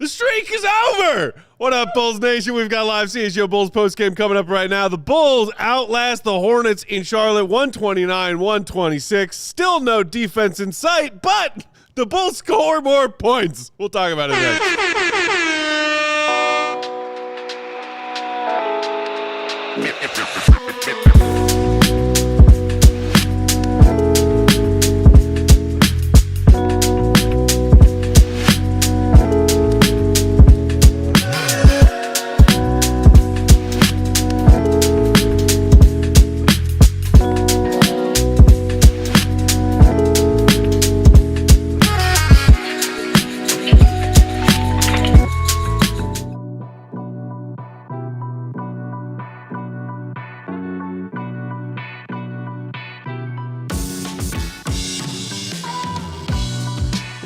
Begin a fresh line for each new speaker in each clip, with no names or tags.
streak is over. What up, Bulls Nation? We've got live CHGO Bulls postgame coming up right now. The Bulls outlast the Hornets in Charlotte, 129-126. Still no defense in sight, but the Bulls score more points. We'll talk about it next.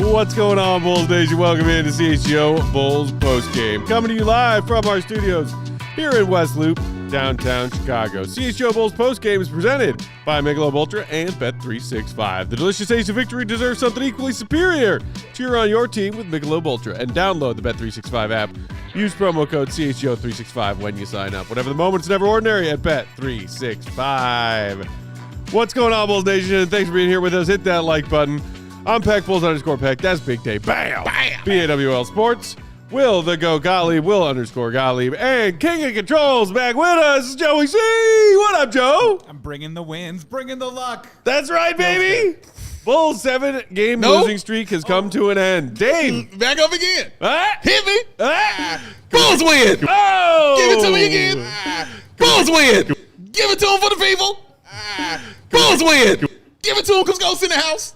What's going on, Bulls Nation? Welcome in to CHGO Bulls postgame. Coming to you live from our studios here in West Loop, downtown Chicago. CHGO Bulls postgame is presented by Michelob Ultra and Bet365. The delicious taste of victory deserves something equally superior. Cheer on your team with Michelob Ultra and download the Bet365 app. Use promo code CHGO365 when you sign up. Whatever the moment's never ordinary at Bet365. What's going on, Bulls Nation? Thanks for being here with us. Hit that like button. I'm Peck, Bulls_Peck. That's Big Dave. Bam! BAWL Sports. Will the Go Gottlieb, Will_Gottlieb. And King of Controls back with us, Joey C. What up, Joe?
I'm bringing the wins, bringing the luck.
That's right, baby. Bulls 7-game losing streak has come to an end. Dave.
Back up again.
Ah.
Hit me.
Ah.
Bulls win.
Oh.
Give it to me again. Bulls win. Give it to him for the people. Bulls win. Give it to him because Ghost in the house.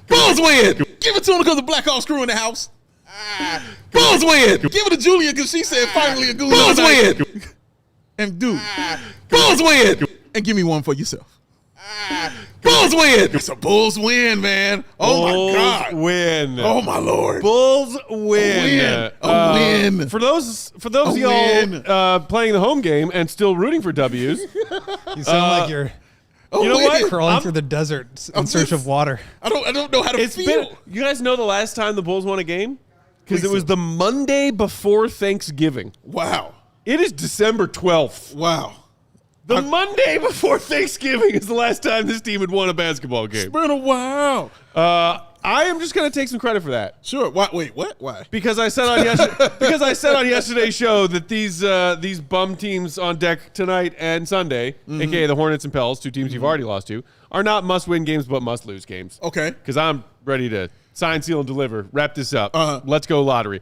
Bulls win. Give it to him because the Black Hawks crew in the house. Bulls win. Give it to Julia because she said finally a Goon. Bulls win. And dude, Bulls win. And give me one for yourself. Bulls win. It's a Bulls win, man. Oh
Bulls
my God.
Win.
Oh my Lord.
Bulls win.
A win.
For those of y'all playing the home game and still rooting for W's.
You sound like you're
You know what?
crawling through the desert in search of water.
I don't know how to feel.
You guys know the last time the Bulls won a game? Because it was the Monday before Thanksgiving.
Wow.
It is December 12th.
Wow.
The Monday before Thanksgiving is the last time this team had won a basketball game.
It's been a while.
I am just going to take some credit for that.
Sure. Why, wait, what? Why?
Because I said on yesterday's show that these bum teams on deck tonight and Sunday, aka the Hornets and Pels, two teams you've already lost to, are not must-win games but must-lose games.
Okay.
Because I'm ready to sign, seal, and deliver. Wrap this up. Let's go lottery.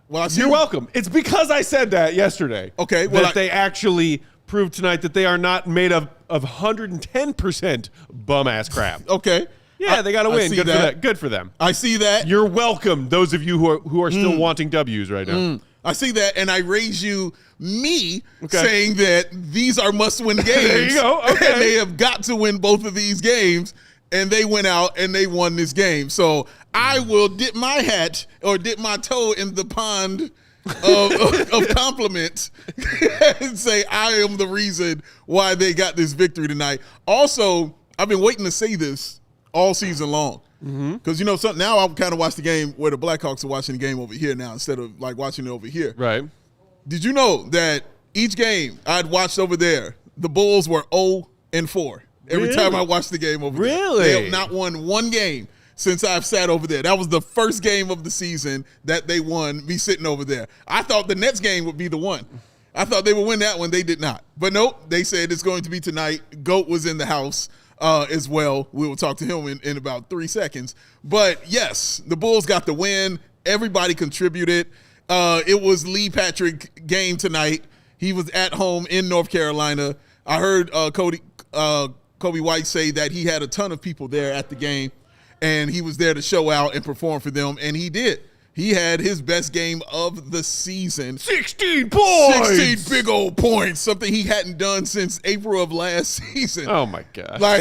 Well,
You're welcome. It's because I said that yesterday.
Okay. Well,
that they actually proved tonight that they are not made of 110% bum-ass crap.
Okay.
Yeah, they got to win.
Good for that.
Good for them.
I see that.
You're welcome, those of you who are still wanting W's right now.
I see that, and I raise you saying that these are must-win games.
There you go. Okay.
And they have got to win both of these games, and they went out and they won this game. So I will dip my hat or dip my toe in the pond of compliment and say I am the reason why they got this victory tonight. Also, I've been waiting to say this all season long. Because, you know, something now I kind of watch the game where the Blackhawks are watching the game over here now instead of, like, watching it over here.
Right.
Did you know that each game I'd watched over there, the Bulls were 0-4 every time I watched the game over there?
Really?
They have not won one game since I've sat over there. That was the first game of the season that they won, me sitting over there. I thought the Nets game would be the one. I thought they would win that one. They did not. But nope, they said it's going to be tonight. GOAT was in the house as well. We will talk to him in about 3 seconds. But, yes, the Bulls got the win. Everybody contributed. It was Lee Patrick game tonight. He was at home in North Carolina. I heard Kobe White say that he had a ton of people there at the game, and he was there to show out and perform for them, and he did. He had his best game of the season.
16 points!
16 big old points, something he hadn't done since April of last season.
Oh, my God.
Yeah,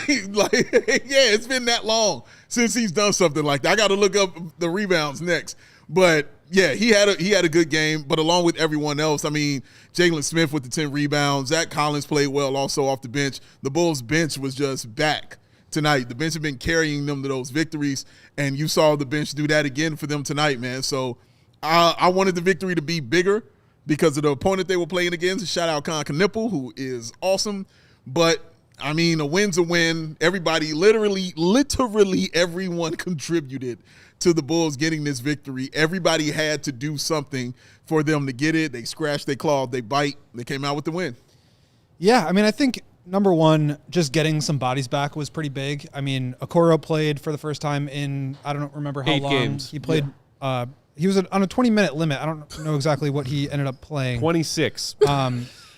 it's been that long since he's done something like that. I got to look up the rebounds next. But, yeah, he had a good game, but along with everyone else, I mean, Jalen Smith with the 10 rebounds. Zach Collins played well also off the bench. The Bulls bench was just back tonight. The bench have been carrying them to those victories, and you saw the bench do that again for them tonight, man. So I wanted the victory to be bigger because of the opponent they were playing against. Shout out Con Knipple, who is awesome. But, I mean, a win's a win. Everybody, literally everyone contributed to the Bulls getting this victory. Everybody had to do something for them to get it. They scratched, they clawed, they bite. They came out with the win.
Yeah, I mean, I think number one, just getting some bodies back was pretty big. I mean, Okoro played for the first time in, I don't remember how
8
long.
games.
He played, he was on a 20-minute limit. I don't know exactly what he ended up playing.
26.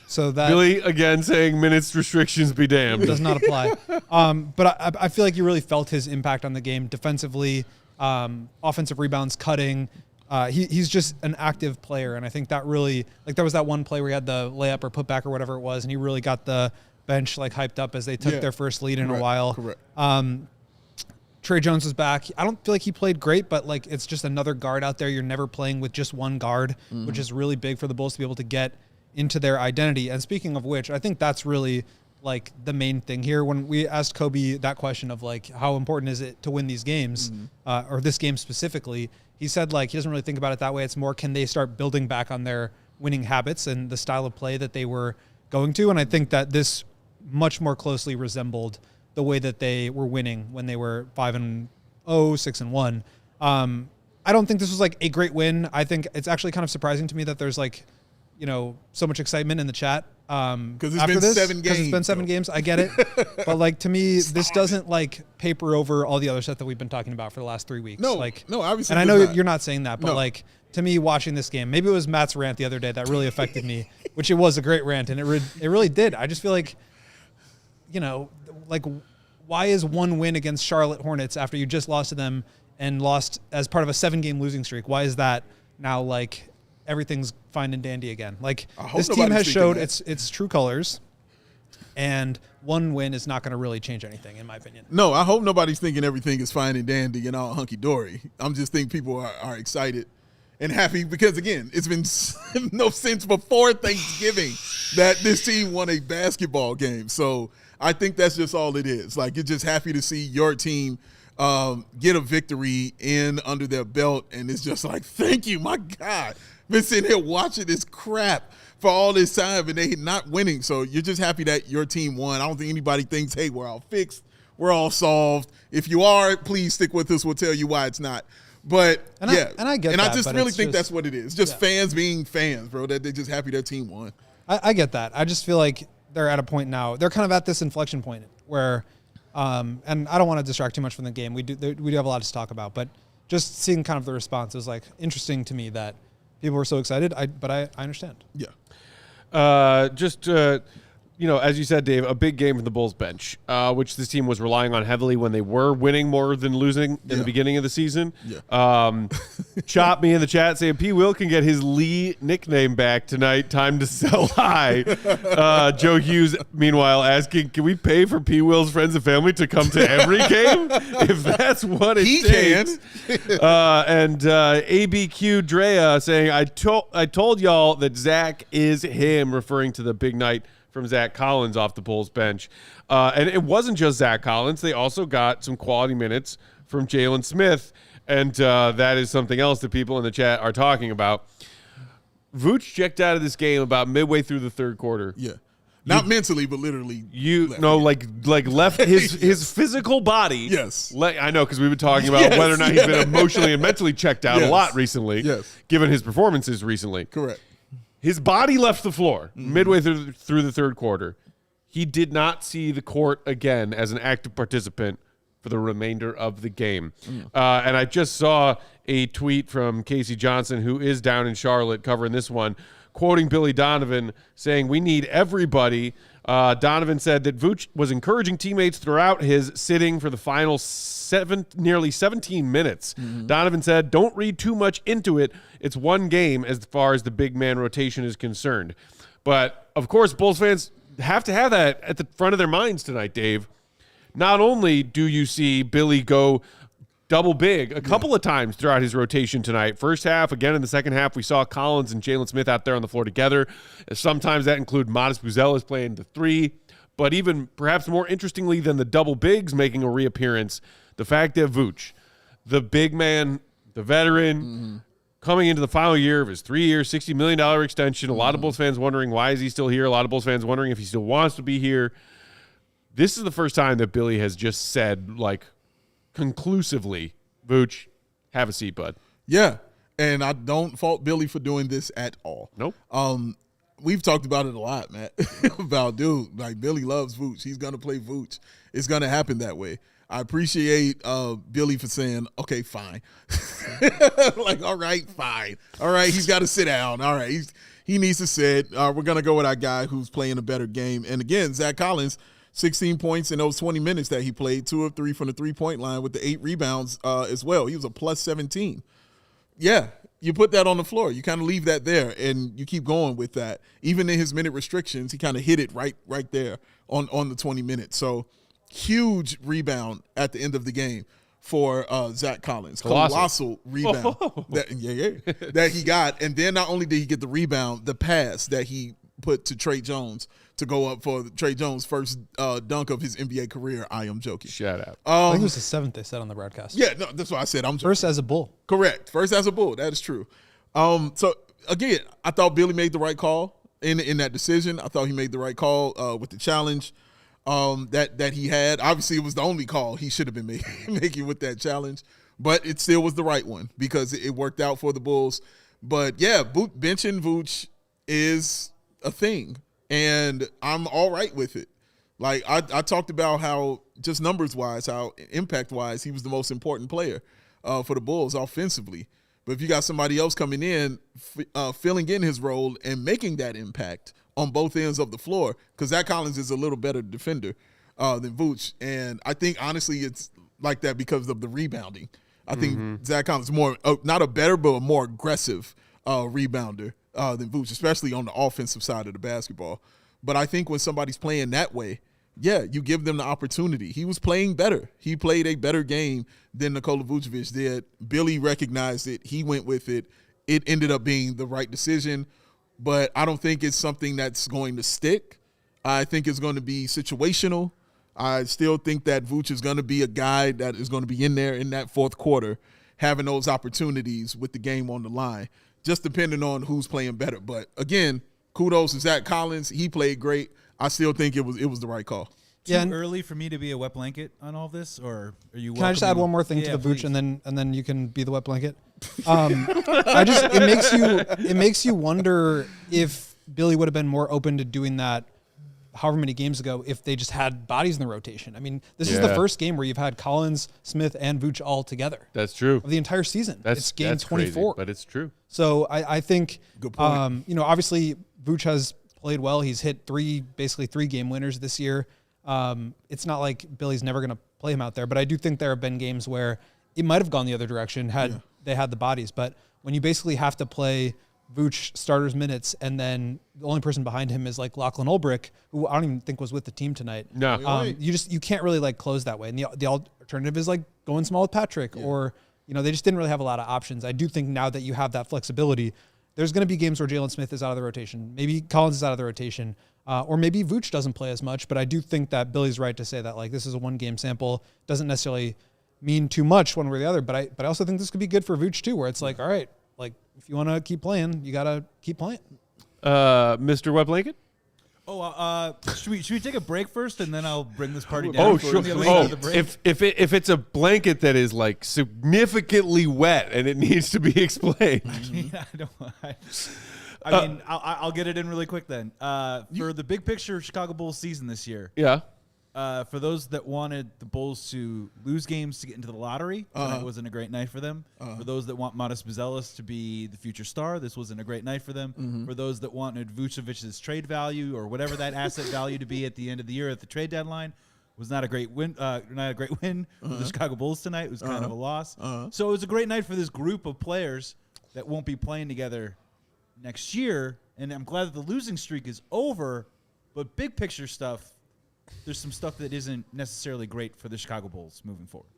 So that
Billy, again, saying minutes restrictions be damned.
does not apply. But I feel like you really felt his impact on the game defensively, offensive rebounds, cutting. He's just an active player, and I think that really, like, there was that one play where he had the layup or putback or whatever it was, and he really got the bench like hyped up as they took their first lead in a while.
Correct.
Trey Jones was back. I don't feel like he played great, but like it's just another guard out there. You're never playing with just one guard, which is really big for the Bulls to be able to get into their identity. And speaking of which, I think that's really like the main thing here. When we asked Kobe that question of like how important is it to win these games, or this game specifically, he said like he doesn't really think about it that way. It's more, can they start building back on their winning habits and the style of play that they were going to? And I think that this much more closely resembled the way that they were winning when they were 5-0, 6-1. I don't think this was like a great win. I think it's actually kind of surprising to me that there's like, you know, so much excitement in the chat.
Because it's been 7 games.
Because it's been 7 games. I get it. But like, to me, this doesn't like paper over all the other stuff that we've been talking about for the last 3 weeks.
No,
like,
no, obviously.
And I know
not.
you're not saying that, but like, to me, watching this game, maybe it was Matt's rant the other day that really affected me, which it was a great rant, and it really did. I just feel like, you know, like, why is one win against Charlotte Hornets after you just lost to them and lost as part of a 7-game losing streak? Why is that now like everything's fine and dandy again? Like, this team has showed its true colors, and one win is not going to really change anything, in my opinion.
No, I hope nobody's thinking everything is fine and dandy and all hunky-dory. I'm just thinking people are excited and happy because, again, it's been since before Thanksgiving that this team won a basketball game. So I think that's just all it is. Like, you're just happy to see your team get a victory in under their belt, and it's just like, thank you, my God. Been sitting here watching this crap for all this time, and they not winning. So you're just happy that your team won. I don't think anybody thinks, hey, we're all fixed, we're all solved. If you are, please stick with us. We'll tell you why it's not. But
and
yeah,
I get
and
that,
I just
but
really
it's
think
just,
that's what it is. Just fans being fans, bro. That they're just happy their team won.
I get that. I just feel like they're at a point now. They're kind of at this inflection point where, and I don't want to distract too much from the game. We do have a lot to talk about, but just seeing kind of the response is like interesting to me that people were so excited. But I understand.
Yeah.
You know, as you said, Dave, a big game from the Bulls bench, which this team was relying on heavily when they were winning more than losing in the beginning of the season.
Yeah.
Chop me in the chat saying P. Will can get his Lee nickname back tonight. Time to sell high. Joe Hughes, meanwhile, asking, can we pay for P. Will's friends and family to come to every game? If that's what it takes. And ABQ Drea saying, I told y'all that Zach is him, referring to the big night from Zach Collins off the Bulls bench. And it wasn't just Zach Collins. They also got some quality minutes from Jalen Smith, and that is something else that people in the chat are talking about. Vooch checked out of this game about midway through the third quarter.
Yeah. Not mentally, but literally.
Left his physical body.
Yes.
I know, because we've been talking about whether or not he's been emotionally and mentally checked out a lot recently, given his performances recently.
Correct.
His body left the floor midway through the third quarter. He did not see the court again as an active participant for the remainder of the game. And I just saw a tweet from Casey Johnson, who is down in Charlotte covering this one, quoting Billy Donovan, saying, we need everybody. Donovan said that Vooch was encouraging teammates throughout his sitting for the final nearly 17 minutes. Donovan said, don't read too much into it. It's one game as far as the big man rotation is concerned. But, of course, Bulls fans have to have that at the front of their minds tonight, Dave. Not only do you see Billy go double big a couple of times throughout his rotation tonight. First half, again in the second half, we saw Collins and Jalen Smith out there on the floor together. Sometimes that include Modest Buzelis playing the 3. But even perhaps more interestingly than the double bigs making a reappearance, the fact that Vooch, the big man, the veteran, coming into the final year of his 3-year, $60 million extension. A lot of Bulls fans wondering, why is he still here? A lot of Bulls fans wondering if he still wants to be here. This is the first time that Billy has just said, like, conclusively, Vooch, have a seat, bud.
Yeah, and I don't fault Billy for doing this at all.
Nope.
We've talked about it a lot, Matt, about, dude, like, Billy loves Vooch. He's going to play Vooch. It's going to happen that way. I appreciate Billy for saying, okay, fine. Like, all right, fine. All right, he's got to sit down. All right, he needs to sit. We're going to go with our guy who's playing a better game. And, again, Zach Collins, 16 points in those 20 minutes that he played, 2 of 3 from the three-point line with the 8 rebounds as well. He was a plus 17. Yeah, you put that on the floor. You kind of leave that there, and you keep going with that. Even in his minute restrictions, he kind of hit it right there on the 20 minutes. So, huge rebound at the end of the game for Zach Collins. Colossal rebound that he got. And then not only did he get the rebound, the pass that he put to Trey Jones to go up for Trey Jones' first dunk of his NBA career. I am joking.
Shout out.
I think it was the 7th they said on the broadcast.
Yeah, no, that's what I said. I'm joking.
First as a Bull.
Correct. First as a Bull. That is true. So, again, I thought Billy made the right call in that decision. I thought he made the right call with the challenge that he had. Obviously, it was the only call he should have been making with that challenge, but it still was the right one because it worked out for the Bulls. But, yeah, benching Vooch is a thing, and I'm all right with it. Like, I talked about how just numbers-wise, how impact-wise, he was the most important player for the Bulls offensively. But if you got somebody else coming in, filling in his role and making that impact on both ends of the floor, because Zach Collins is a little better defender than Vooch. And I think, honestly, it's like that because of the rebounding. I think Zach Collins is more, not a better, but a more aggressive rebounder than Vooch, especially on the offensive side of the basketball. But I think when somebody's playing that way, yeah, you give them the opportunity. He was playing better. He played a better game than Nikola Vucevic did. Billy recognized it. He went with it. It ended up being the right decision. But I don't think it's something that's going to stick. I think it's going to be situational. I still think that Vooch is going to be a guy that is going to be in there in that fourth quarter, having those opportunities with the game on the line, just depending on who's playing better. But, again, kudos to Zach Collins. He played great. I still think it was the right call.
Too early for me to be a wet blanket on all this, or are you?
Can I just add one more thing to the Vooch, and then you can be the wet blanket? It makes you wonder if Billy would have been more open to doing that however many games ago if they just had bodies in the rotation. I mean, this is the first game where you've had Collins, Smith, and Vooch all together.
That's true.
Of the entire season. It's game 24.
Crazy, but it's true.
So I think,
good point.
Obviously Vooch has played well. He's hit basically three game winners this year. It's not like Billy's never going to play him out there, but I do think there have been games where it might have gone the other direction had they had the bodies. But when you basically have to play Vooch starters minutes, and then the only person behind him is like Lachlan Ulbrich, who I don't even think was with the team tonight.
No,
you can't really like close that way. And the alternative is like going small with Patrick, or they just didn't really have a lot of options. I do think now that you have that flexibility, there's going to be games where Jalen Smith is out of the rotation, maybe Collins is out of the rotation, or maybe Vooch doesn't play as much. But I do think that Billy's right to say that like this is a 1 game sample, doesn't necessarily mean too much one way or the other. But I also think this could be good for Vooch too, where it's like, all right, like if you want to keep playing, you got to keep playing.
Mr. Wet Blanket?
Should we take a break first, and then I'll bring this party down?
Oh, sure. If it's a blanket that is like significantly wet and it needs to be explained.
I'll get it in really quick then. For the big picture Chicago Bulls season this year.
Yeah.
For those that wanted the Bulls to lose games to get into the lottery, it wasn't a great night for them. For those that want Modest Buzelis to be the future star, this wasn't a great night for them. For those that wanted Vucevic's trade value or whatever that asset value to be at the end of the year at the trade deadline, was not a great win. For the Chicago Bulls tonight. It was kind of a loss. So it was a great night for this group of players that won't be playing together next year. And I'm glad that the losing streak is over. But big picture stuff, there's some stuff that isn't necessarily great for the Chicago Bulls moving forward.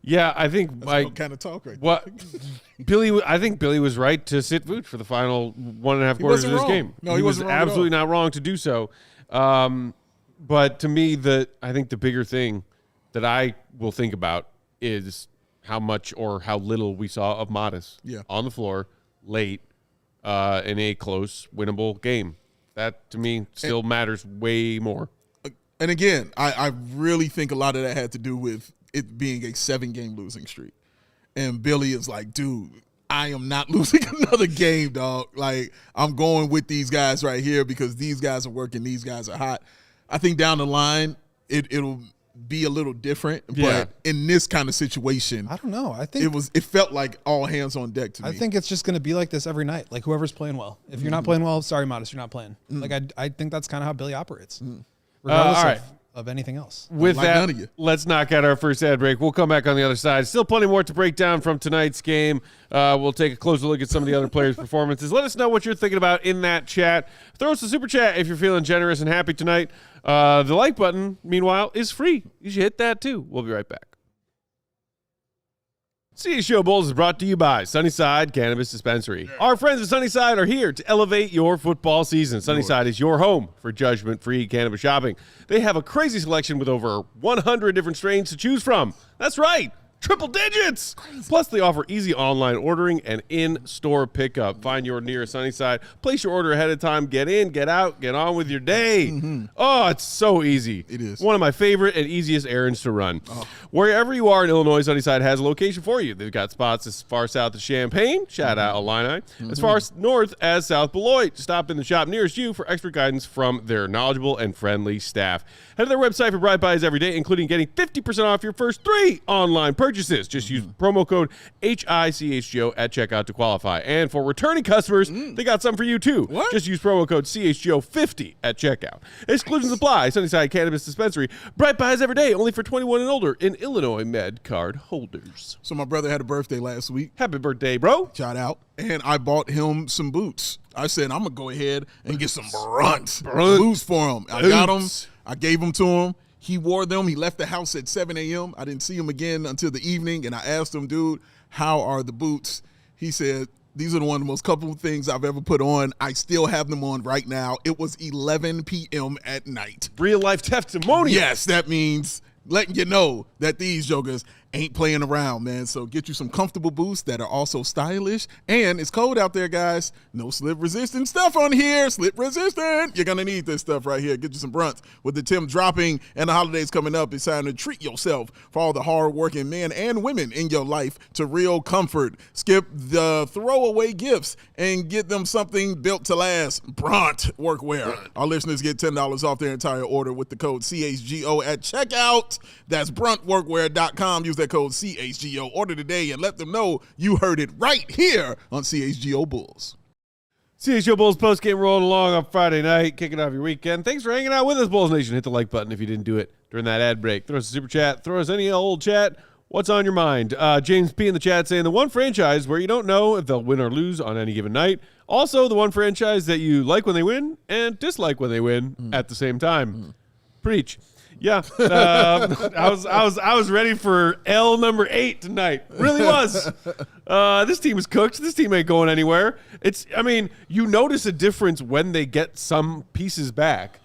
Yeah, I think
That's kind of talk right
I think Billy was right to sit Vooch for the final 1.5 quarters of this game.
No, he
was
wasn't wrong
absolutely not wrong to do so. But to me, I think the bigger thing that I will think about is how much or how little we saw of Modest on the floor late in a close, winnable game. That, to me, still matters way more.
And again, I really think a lot of that had to do with it being a 7-game losing streak. And Billy is like, dude, I am not losing another game, dog. Like, I'm going with these guys right here because these guys are working, these guys are hot. I think down the line, it'll be a little different.
Yeah.
But in this kind of situation,
I don't know. I think
it felt like all hands on deck to me.
I think it's just going to be like this every night. Like whoever's playing well. If you're not playing well, sorry, Modest, you're not playing. Like I think that's kind of how Billy operates, regardless
all right.
of anything else.
With
Like none
that,
of you.
let's knock out our first ad break. We'll come back on the other side. Still plenty more to break down from tonight's game. We'll take a closer look at some of the other players' performances. Let us know what you're thinking about in that chat. Throw us a super chat if you're feeling generous and happy tonight. The like button, meanwhile, is free. You should hit that too. We'll be right back. CHGO Bulls is brought to you by Sunnyside Cannabis Dispensary. Our friends at Sunnyside are here to elevate your football season. Sunnyside is your home for judgment-free cannabis shopping. They have a crazy selection with over 100 different strains to choose from. That's right. Triple digits! Plus, they offer easy online ordering and in-store pickup. Find your nearest Sunnyside. Place your order ahead of time. Get in, get out, get on with your day. Oh, it's so easy.
It is.
One of my favorite and easiest errands to run. Wherever you are in Illinois, Sunnyside has a location for you. They've got spots as far south as Champaign, shout out Illini, as far north as South Beloit. Stop in the shop nearest you for expert guidance from their knowledgeable and friendly staff. Head to their website for bright buys every day, including getting 50% off your first 3 online purchases. Just use promo code HICHGO at checkout to qualify. And for returning customers, they got something for you too.
What?
Just use promo code CHGO50 at checkout. Exclusions apply. Sunnyside Cannabis Dispensary. Bright buys every day, only for 21 and older in Illinois Med card holders.
So my brother had a birthday last week.
Happy birthday, bro.
Shout out. And I bought him some boots. I said, I'm going to go ahead and get some boots for him. I got them. I gave them to him. He wore them. He left the house at 7 a.m. I didn't see him again until the evening. And I asked him, dude, how are the boots? He said, these are one of the most comfortable things I've ever put on. I still have them on right now. It was 11 p.m. at night.
Real life testimonial.
Yes, that means letting you know that these jokers ain't playing around, man. So get you some comfortable boots that are also stylish. And it's cold out there, guys. No slip-resistant stuff on here. Slip-resistant. You're going to need this stuff right here. Get you some brunts. With the Tim dropping and the holidays coming up, it's time to treat yourself for all the hard-working men and women in your life to real comfort. Skip the throwaway gifts and get them something built to last. Brunt workwear. Our listeners get $10 off their entire order with the code CHGO at checkout. That's bruntworkwear.com. Use that code CHGO. Order today and let them know you heard it right here on CHGO Bulls.
CHGO Bulls postgame rolling along on Friday night, kicking off your weekend. Thanks for hanging out with us, Bulls Nation. Hit the like button if you didn't do it during that ad break. Throw us a super chat. Throw us any old chat. What's on your mind? James P. in the chat saying the one franchise where you don't know if they'll win or lose on any given night. Also, the one franchise that you like when they win and dislike when they win at the same time. Preach. Yeah, I was ready for L number 8 tonight. Really was. This team is cooked. This team ain't going anywhere. You notice a difference when they get some pieces back,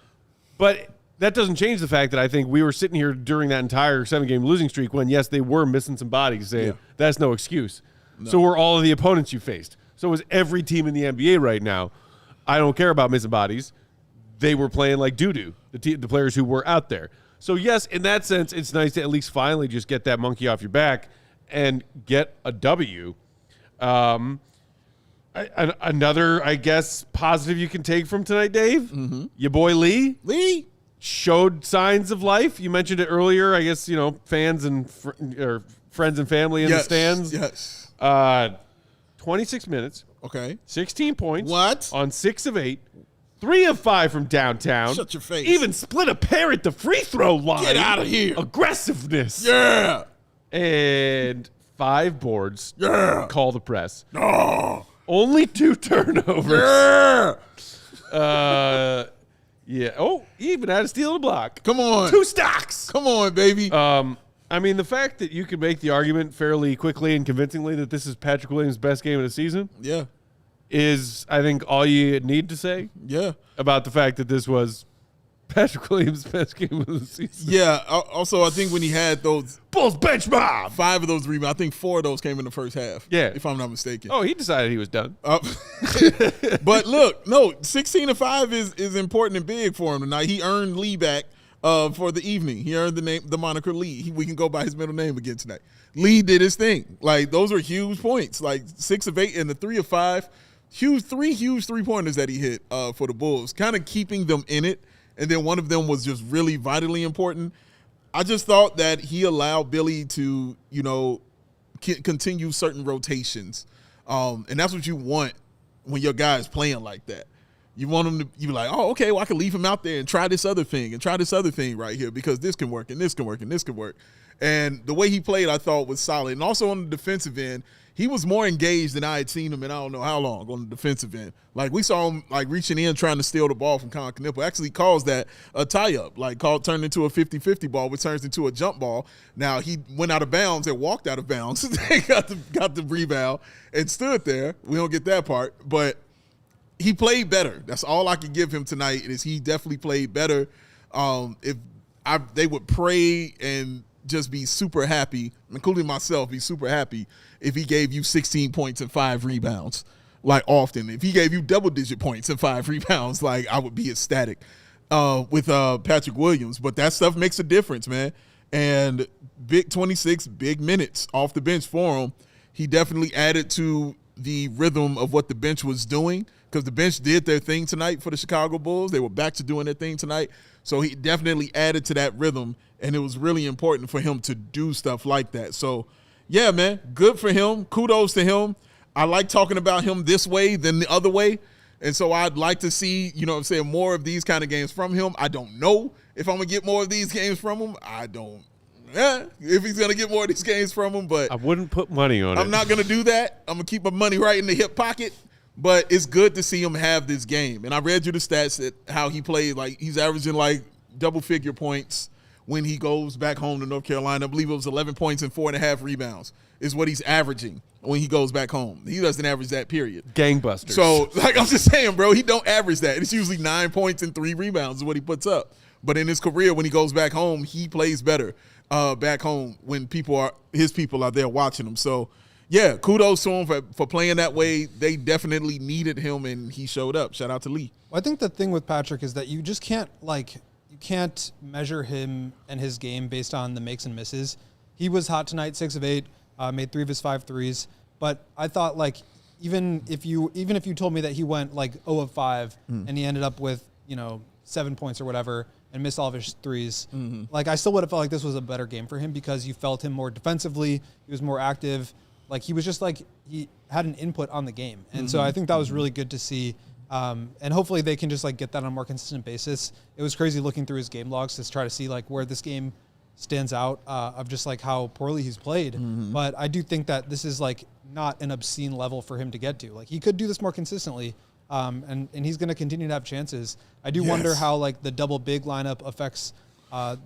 but that doesn't change the fact that I think we were sitting here during that entire 7-game losing streak when, yes, they were missing some bodies, saying that's no excuse. No. So were all of the opponents you faced. So was every team in the NBA right now. I don't care about missing bodies. They were playing like doo-doo, the players who were out there. So, yes, in that sense, it's nice to at least finally just get that monkey off your back and get a W. Another, I guess, positive you can take from tonight, Dave, your boy Lee showed signs of life. You mentioned it earlier, I guess, fans and friends and family in the stands.
Yes.
26 minutes.
Okay.
16 points.
What?
On 6 of 8. 3 of 5 from downtown.
Shut your face.
Even split a pair at the free throw line.
Get out of here.
Aggressiveness.
Yeah.
And 5 boards.
Yeah.
Call the press.
Oh.
Only 2 turnovers.
Yeah.
Yeah. Oh, he even had a steal and a block.
Come on.
2 stocks.
Come on, baby.
The fact that you can make the argument fairly quickly and convincingly that this is Patrick Williams' best game of the season.
Yeah.
Is, I think, all you need to say.
Yeah.
About the fact that this was Patrick Williams' best game of the season.
Yeah. Also, I think when he had those
Bulls bench mob.
5 of those rebounds, I think 4 of those came in the first half.
Yeah.
If I'm not mistaken.
Oh, he decided he was done.
But look, no, 16 to 5 is important and big for him tonight. He earned Lee back for the evening. He earned the moniker Lee. We can go by his middle name again tonight. Lee did his thing. Like, those are huge points. Like 6 of 8 and the 3 of 5. Huge 3-pointers that he hit for the Bulls, kind of keeping them in it. And then one of them was just really vitally important. I just thought that he allowed Billy to, continue certain rotations. And that's what you want when your guy is playing like that. You want him to be like, oh, okay, well, I can leave him out there and try this other thing right here because this can work and this can work and this can work. And the way he played, I thought, was solid. And also on the defensive end, he was more engaged than I had seen him in I don't know how long on the defensive end. Like, we saw him, like, reaching in, trying to steal the ball from Colin Knippel. Actually calls that a tie-up, turned into a 50-50 ball, which turns into a jump ball. Now, he went out of bounds and walked out of bounds. They got the rebound and stood there. We don't get that part. But he played better. That's all I can give him tonight is he definitely played better. They would pray and just be super happy, including myself, be super happy if he gave you 16 points and 5 rebounds, like often. If he gave you double-digit points and 5 rebounds, like I would be ecstatic with Patrick Williams. But that stuff makes a difference, man. And big 26 big minutes off the bench for him. He definitely added to the rhythm of what the bench was doing because the bench did their thing tonight for the Chicago Bulls. They were back to doing their thing tonight. So he definitely added to that rhythm, and it was really important for him to do stuff like that. So, yeah, man, good for him. Kudos to him. I like talking about him this way than the other way, and so I'd like to see, more of these kind of games from him. I don't know if I'm going to get more of these games from him. I don't if he's going to get more of these games from him, but
I wouldn't put money on it.
I'm not going to do that. I'm going to keep my money right in the hip pocket. But it's good to see him have this game. And I read you the stats that how he played. Like, he's averaging, like, double-figure points when he goes back home to North Carolina. I believe it was 11 points and 4.5 rebounds is what he's averaging when he goes back home. He doesn't average that, period.
Gangbusters.
So, like I'm just saying, bro, he don't average that. It's usually 9 points and 3 rebounds is what he puts up. But in his career, when he goes back home, he plays better back home when his people are there watching him. So, yeah, kudos to him for playing that way. They definitely needed him, and he showed up. Shout out to Lee.
Well, I think the thing with Patrick is that you just can't measure him and his game based on the makes and misses. He was hot tonight, 6 of 8, made 3 of his 5 threes. But I thought, like, even if you told me that he went like 0 of 5 and he ended up with 7 points or whatever and missed all of his threes, like I still would have felt like this was a better game for him because you felt him more defensively. He was more active. Like, he was just like, he had an input on the game. And so I think that was really good to see. And hopefully they can just like get that on a more consistent basis. It was crazy looking through his game logs to try to see like where this game stands out of just like how poorly he's played. But I do think that this is like not an obscene level for him to get to. Like, he could do this more consistently. And he's going to continue to have chances. I do wonder how like the double big lineup affects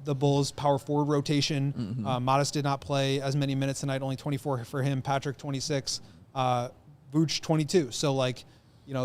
the Bulls' power forward rotation. Modest did not play as many minutes tonight, only 24 for him. Patrick, 26. Vooch, 22. So, like,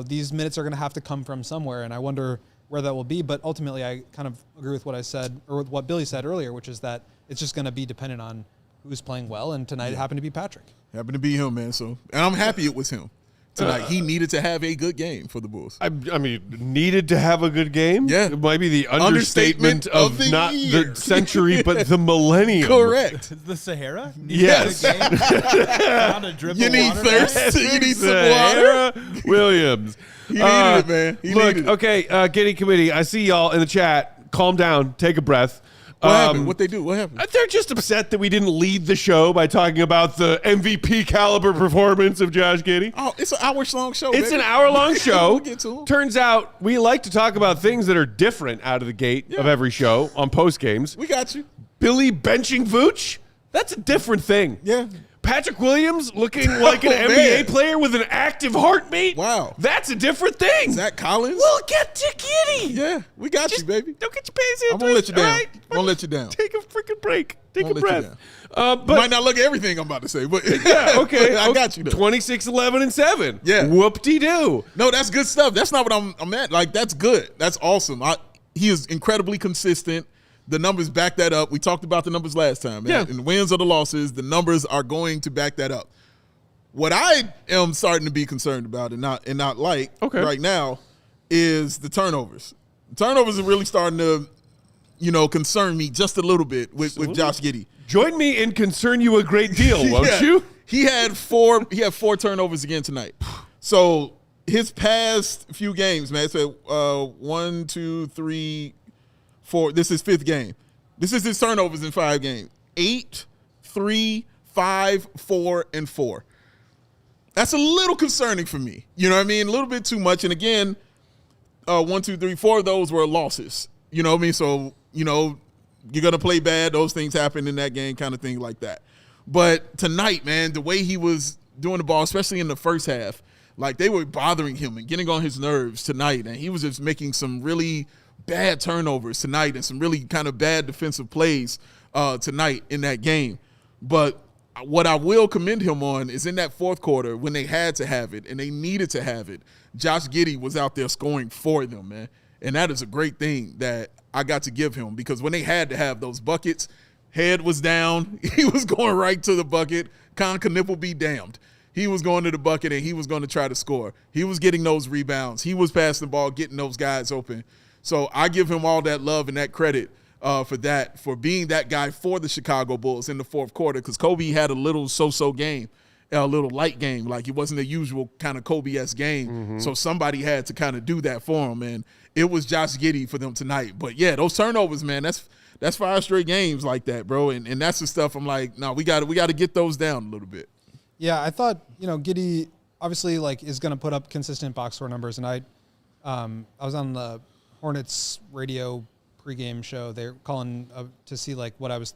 these minutes are going to have to come from somewhere, and I wonder where that will be. But ultimately, I kind of agree with what I said, or with what Billy said earlier, which is that it's just going to be dependent on who's playing well, and tonight it happened to be Patrick.
Happened to be him, man. So, and I'm happy it was him. Tonight, he needed to have a good game for the Bulls.
I mean, needed to have a good game?
Yeah.
It might be the understatement of
the
not
year.
the century, but the millennium.
Correct.
The Sahara?
Yes.
You need thirst. You need some
Sahara
water.
Williams.
He needed it, man. He
Look,
needed it.
okay, Giddey Committee, I see y'all in the chat. Calm down. Take a breath.
What happened? What they do? What happened?
They're just upset that we didn't lead the show by talking about the MVP caliber performance of Josh Giddey.
Oh, it's an hour-long show.
It's
baby.
an hour-long show.
We'll get to 'em.
Turns out we like to talk about things that are different out of the gate of every show on post games.
We got you.
Billy benching Vooch, that's a different thing.
Yeah.
Patrick Williams looking like an NBA player with an active heartbeat.
Wow.
That's a different thing.
Zach Collins.
We'll get to Giddey.
Yeah, we got you, baby.
Don't get your pants in.
I'm going to let you down.
All right?
I'm going to let you down.
Take a freaking break. Take a
I'll let you
breath.
You
But
might not look at everything I'm about to say, but
yeah, okay.
I got you, though.
26, 11, and 7.
Yeah.
Whoop-de-doo.
No, that's good stuff. That's not what I'm at. Like, that's good. That's awesome. he is incredibly consistent. The numbers back that up. We talked about the numbers last time.
Yeah.
And the wins or the losses, the numbers are going to back that up. What I am starting to be concerned about and not like right now is the turnovers. Turnovers are really starting to, concern me just a little bit with Josh Giddey.
Join me in concern you a great deal, won't you?
He had four turnovers again tonight. So his past few games, man, so 1, 2, 3, 4. This is 5th game. This is his turnovers in 5 games. 8, 3, 5, 4, and 4. That's a little concerning for me. You know what I mean? A little bit too much. And again, 1, 2, 3, 4 of those were losses. You know what I mean? So, you're going to play bad. Those things happen in that game, kind of thing like that. But tonight, man, the way he was doing the ball, especially in the first half, like they were bothering him and getting on his nerves tonight. And he was just making some really bad turnovers tonight and some really kind of bad defensive plays tonight in that game. But what I will commend him on is in that fourth quarter when they had to have it and they needed to have it, Josh Giddey was out there scoring for them, man. And that is a great thing that I got to give him because when they had to have those buckets, head was down. He was going right to the bucket. Con Knipple be damned. He was going to the bucket and he was going to try to score. He was getting those rebounds. He was passing the ball, getting those guys open. So I give him all that love and that credit for being that guy for the Chicago Bulls in the fourth quarter because Kobe had a little so-so game, a little light game. Like it wasn't the usual kind of Kobe-esque game. Mm-hmm. So somebody had to kind of do that for him. And it was Josh Giddey for them tonight. But, yeah, those turnovers, man, that's 5 straight games like that, bro. And that's the stuff I'm like, no, we got to get those down a little bit.
Yeah, I thought, Giddey obviously is going to put up consistent box score numbers. And I was on the Hornets radio pregame show. They're calling to see what I was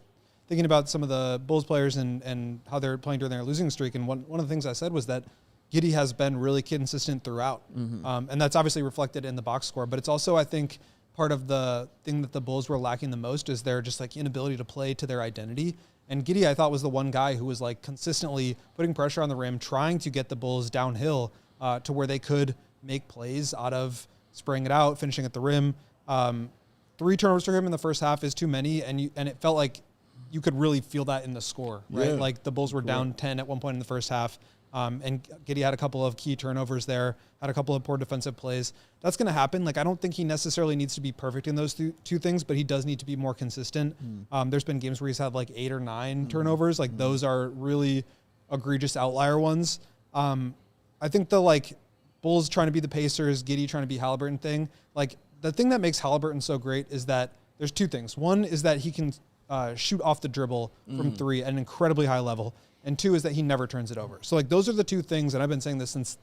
thinking about some of the Bulls players and how they're playing during their losing streak. And one of the things I said was that Giddey has been really consistent throughout. Mm-hmm. And that's obviously reflected in the box score. But it's also, I think, part of the thing that the Bulls were lacking the most is their just inability to play to their identity. And Giddey, I thought, was the one guy who was consistently putting pressure on the rim, trying to get the Bulls downhill to where they could make plays out of spraying it out, finishing at the rim. 3 turnovers for him in the first half is too many, and it felt like you could really feel that in the score, right? Yeah. The Bulls were down 10 at one point in the first half, and Giddey had a couple of key turnovers there, had a couple of poor defensive plays. That's going to happen. I don't think he necessarily needs to be perfect in those two things, but he does need to be more consistent. There's been games where he's had 8 or 9 turnovers. Those are really egregious outlier ones. I think the Bulls trying to be the Pacers, Giddey trying to be Halliburton thing, the thing that makes Halliburton so great is that there's 2 things. One is that he can shoot off the dribble from 3 at an incredibly high level. And 2 is that he never turns it over. So those are the 2 things, and I've been saying this since,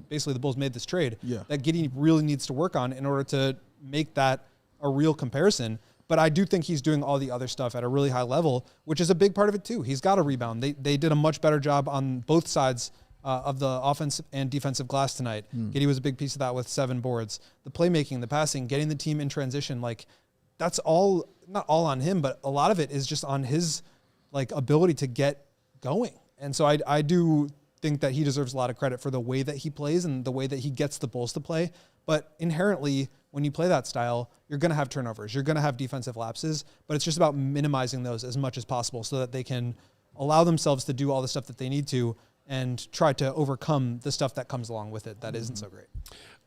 basically the Bulls made this trade, that Giddey really needs to work on in order to make that a real comparison. But I do think he's doing all the other stuff at a really high level, which is a big part of it too. He's got a rebound. They did a much better job on both sides of the offensive and defensive glass tonight. Giddey was a big piece of that with 7 boards. The playmaking, the passing, getting the team in transition, that's all, not all on him, but a lot of it is just on his ability to get going. And so I do think that he deserves a lot of credit for the way that he plays and the way that he gets the Bulls to play. But inherently, when you play that style, you're going to have turnovers. You're going to have defensive lapses, but it's just about minimizing those as much as possible so that they can allow themselves to do all the stuff that they need to and try to overcome the stuff that comes along with it that isn't so great.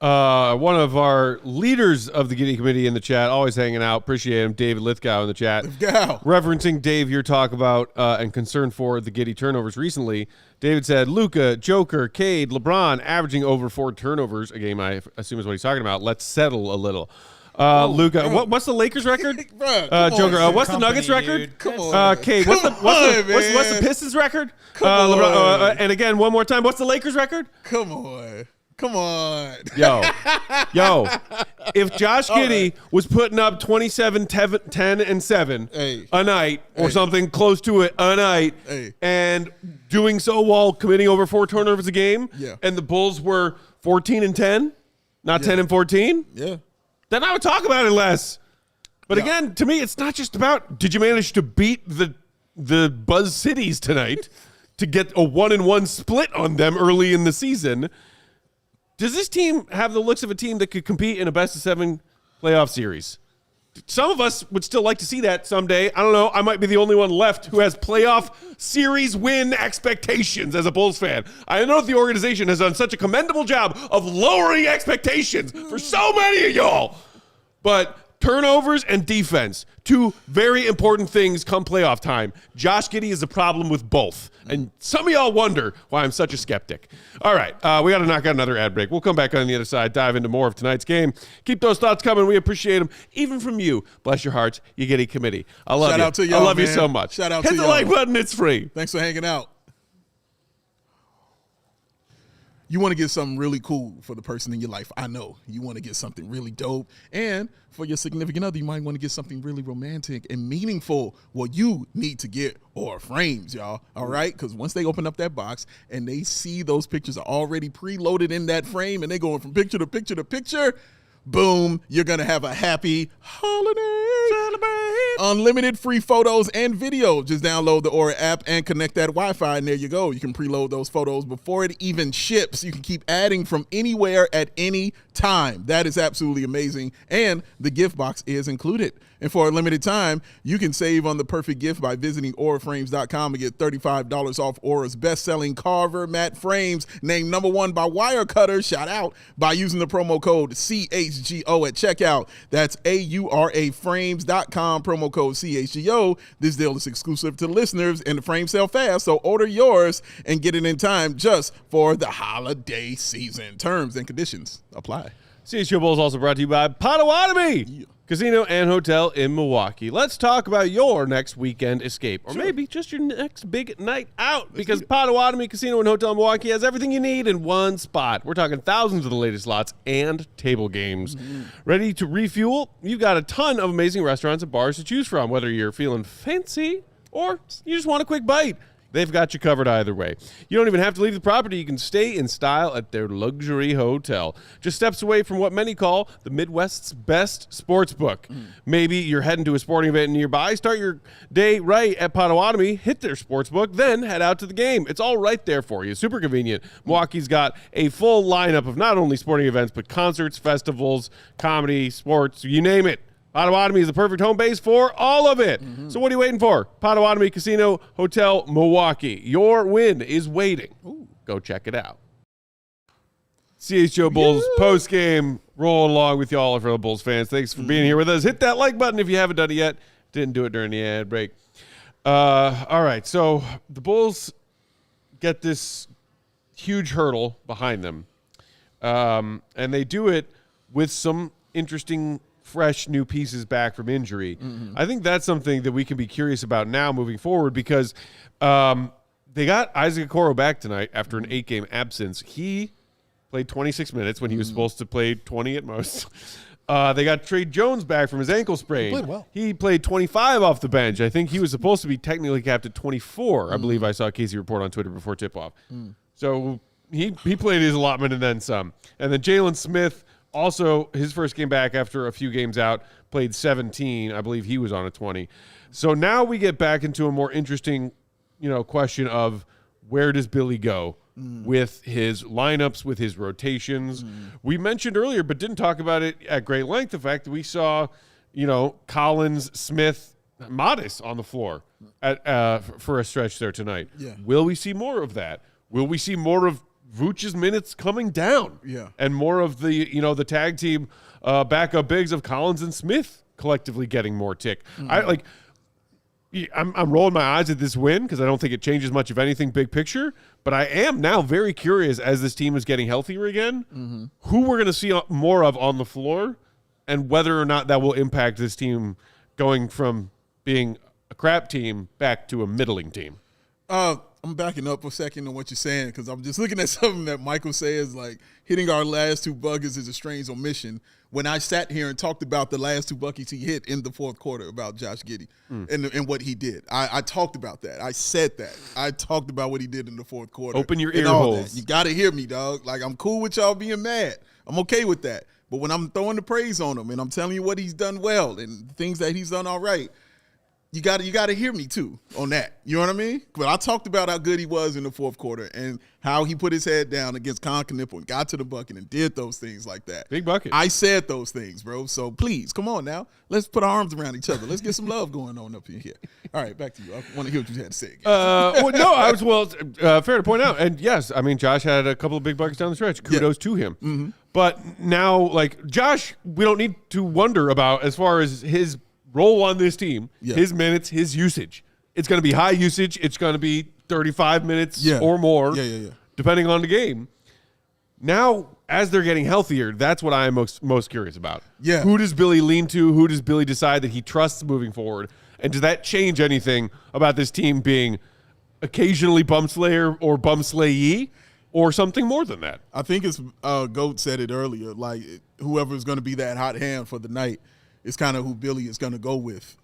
One of our leaders of the Giddey committee in the chat, always hanging out. Appreciate him, David Lithgow in the chat.
Lithgow.
Referencing Dave, your talk about and concern for the Giddey turnovers recently. David said, Luka, Joker, Cade, LeBron averaging over 4 turnovers a game, I assume is what he's talking about. Let's settle a little. Luka, what's the Lakers record? Joker, what's the Nuggets record?
Come on.
Cade, what's the Pistons record? LeBron, and again, one more time, what's the Lakers record?
Come on.
Yo, if Josh Giddey was putting up 27, 10, and 7 a night or something close to it a night and doing so while committing over 4 turnovers a game and the Bulls were 14 and 10, not 10 and 14, then I would talk about it less. But again, to me, it's not just about did you manage to beat the Buzz Cities tonight to get a 1-1 split on them early in the season. Does this team have the looks of a team that could compete in a best-of-7 playoff series. Some of us would still like to see that someday. I don't know. I might be the only one left who has playoff series win expectations as a Bulls fan. I know the organization has done such a commendable job of lowering expectations for so many of y'all. But turnovers and defense, two very important things come playoff time. Josh Giddey is a problem with both. And some of y'all wonder why I'm such a skeptic. All right, we got to knock out another ad break. We'll come back on the other side, dive into more of tonight's game. Keep those thoughts coming. We appreciate them, even from you. Bless your hearts, you Giddey committee. I love
Shout
you.
out to y'all,
I love
man.
you so much.
Shout out
Hit
to
the
y'all.
like button. It's free.
Thanks for hanging out. You want to get something really cool for the person in your life. I know. You want to get something really dope. And for your significant other, you might want to get something really romantic and meaningful. Well, you need to get Aura frames, y'all. All right? Because once they open up that box and they see those pictures are already preloaded in that frame and they're going from picture to picture to picture, boom, you're going to have a happy holiday. Celebrate. Unlimited free photos and video. Just download the Aura app and connect that Wi-Fi, and there you go. You can preload those photos before it even ships. You can keep adding from anywhere at any time. That is absolutely amazing. And the gift box is included. And for a limited time, you can save on the perfect gift by visiting auraframes.com and get $35 off Aura's best-selling Carver matte frames, named #1 by Wirecutter. Shout out by using the promo code CHGO at checkout. That's AURAFrames.com, promo code CHGO. This deal is exclusive to listeners, and the frames sell fast, so order yours and get it in time just for the holiday season. Terms and conditions apply.
CHGO Bulls also brought to you by Potawatomi Casino and Hotel in Milwaukee. Let's talk about your next weekend escape, or maybe just your next big night out, because Potawatomi Casino and Hotel in Milwaukee has everything you need in one spot. We're talking thousands of the latest slots and table games. Ready to refuel? You've got a ton of amazing restaurants and bars to choose from, whether you're feeling fancy or you just want a quick bite. They've got you covered either way. You don't even have to leave the property. You can stay in style at their luxury hotel, just steps away from what many call the Midwest's best sports book. Maybe you're heading to a sporting event nearby. Start your day right at Potawatomi, hit their sports book, then head out to the game. It's all right there for you. Super convenient. Milwaukee's got a full lineup of not only sporting events, but concerts, festivals, comedy, sports, you name it. Potawatomi is the perfect home base for all of it. So what are you waiting for? Potawatomi Casino Hotel Milwaukee. Your win is waiting. Go check it out. CHGO Bulls post-game. Rolling along with y'all for the Bulls fans. Thanks for being here with us. Hit that like button if you haven't done it yet. Didn't do it during the ad break. All right, so the Bulls get this huge hurdle behind them. And they do it with some interesting fresh new pieces back from injury. I think that's something that we can be curious about now moving forward, because they got Isaac Okoro back tonight after an 8-game absence. He played 26 minutes when he was supposed to play 20 at most. They got Tre Jones back from his ankle sprain.
He played well.
He played 25 off the bench. I think he was supposed to be technically capped at 24. I believe I saw Casey report on Twitter before tip-off. So he played his allotment and then some. And then Jalen Smith, also, his first game back after a few games out, played 17. I believe he was on a 20. So now we get back into a more interesting, question of where does Billy go with his lineups, with his rotations. We mentioned earlier, but didn't talk about it at great length, the fact that we saw, Collins, Smith, Modest on the floor for a stretch there tonight.
Yeah.
Will we see more of that? Will we see more of Vooch's minutes coming down?
Yeah.
And more of the, the tag team backup bigs of Collins and Smith collectively getting more tick. I'm rolling my eyes at this win because I don't think it changes much of anything big picture, but I am now very curious as this team is getting healthier again, who we're going to see more of on the floor and whether or not that will impact this team going from being a crap team back to a middling team.
I'm backing up a second on what you're saying because I'm just looking at something that Michael says, like hitting our last 2 buckets is a strange omission. When I sat here and talked about the last 2 buckets he hit in the fourth quarter about Josh Giddey and what he did, I talked about that. I said that. I talked about what he did in the fourth quarter.
Open your ear holes.
You got to hear me, dog. Like, I'm cool with y'all being mad. I'm okay with that. But when I'm throwing the praise on him and I'm telling you what he's done well and things that he's done all right, you got to hear me too on that. You know what I mean? But I talked about how good he was in the fourth quarter and how he put his head down against Con Knipple and got to the bucket and did those things like that.
Big bucket.
I said those things, bro. So please, come on now. Let's put our arms around each other. Let's get some love going on up in here. All right, back to you. I want to hear what you had to say again.
Fair to point out. And yes, I mean, Josh had a couple of big buckets down the stretch. Kudos to him.
Mm-hmm.
But now, like, Josh, we don't need to wonder about as far as his role on this team, his minutes, his usage. It's going to be high usage. It's going to be 35 minutes or more, depending on the game. Now, as they're getting healthier, that's what I'm most curious about.
Yeah.
Who does Billy lean to? Who does Billy decide that he trusts moving forward? And does that change anything about this team being occasionally bum slayer or bum slayee or something more than that?
I think it's Goat said it earlier, like whoever's going to be that hot hand for the night is kind of who Billy is going to go with.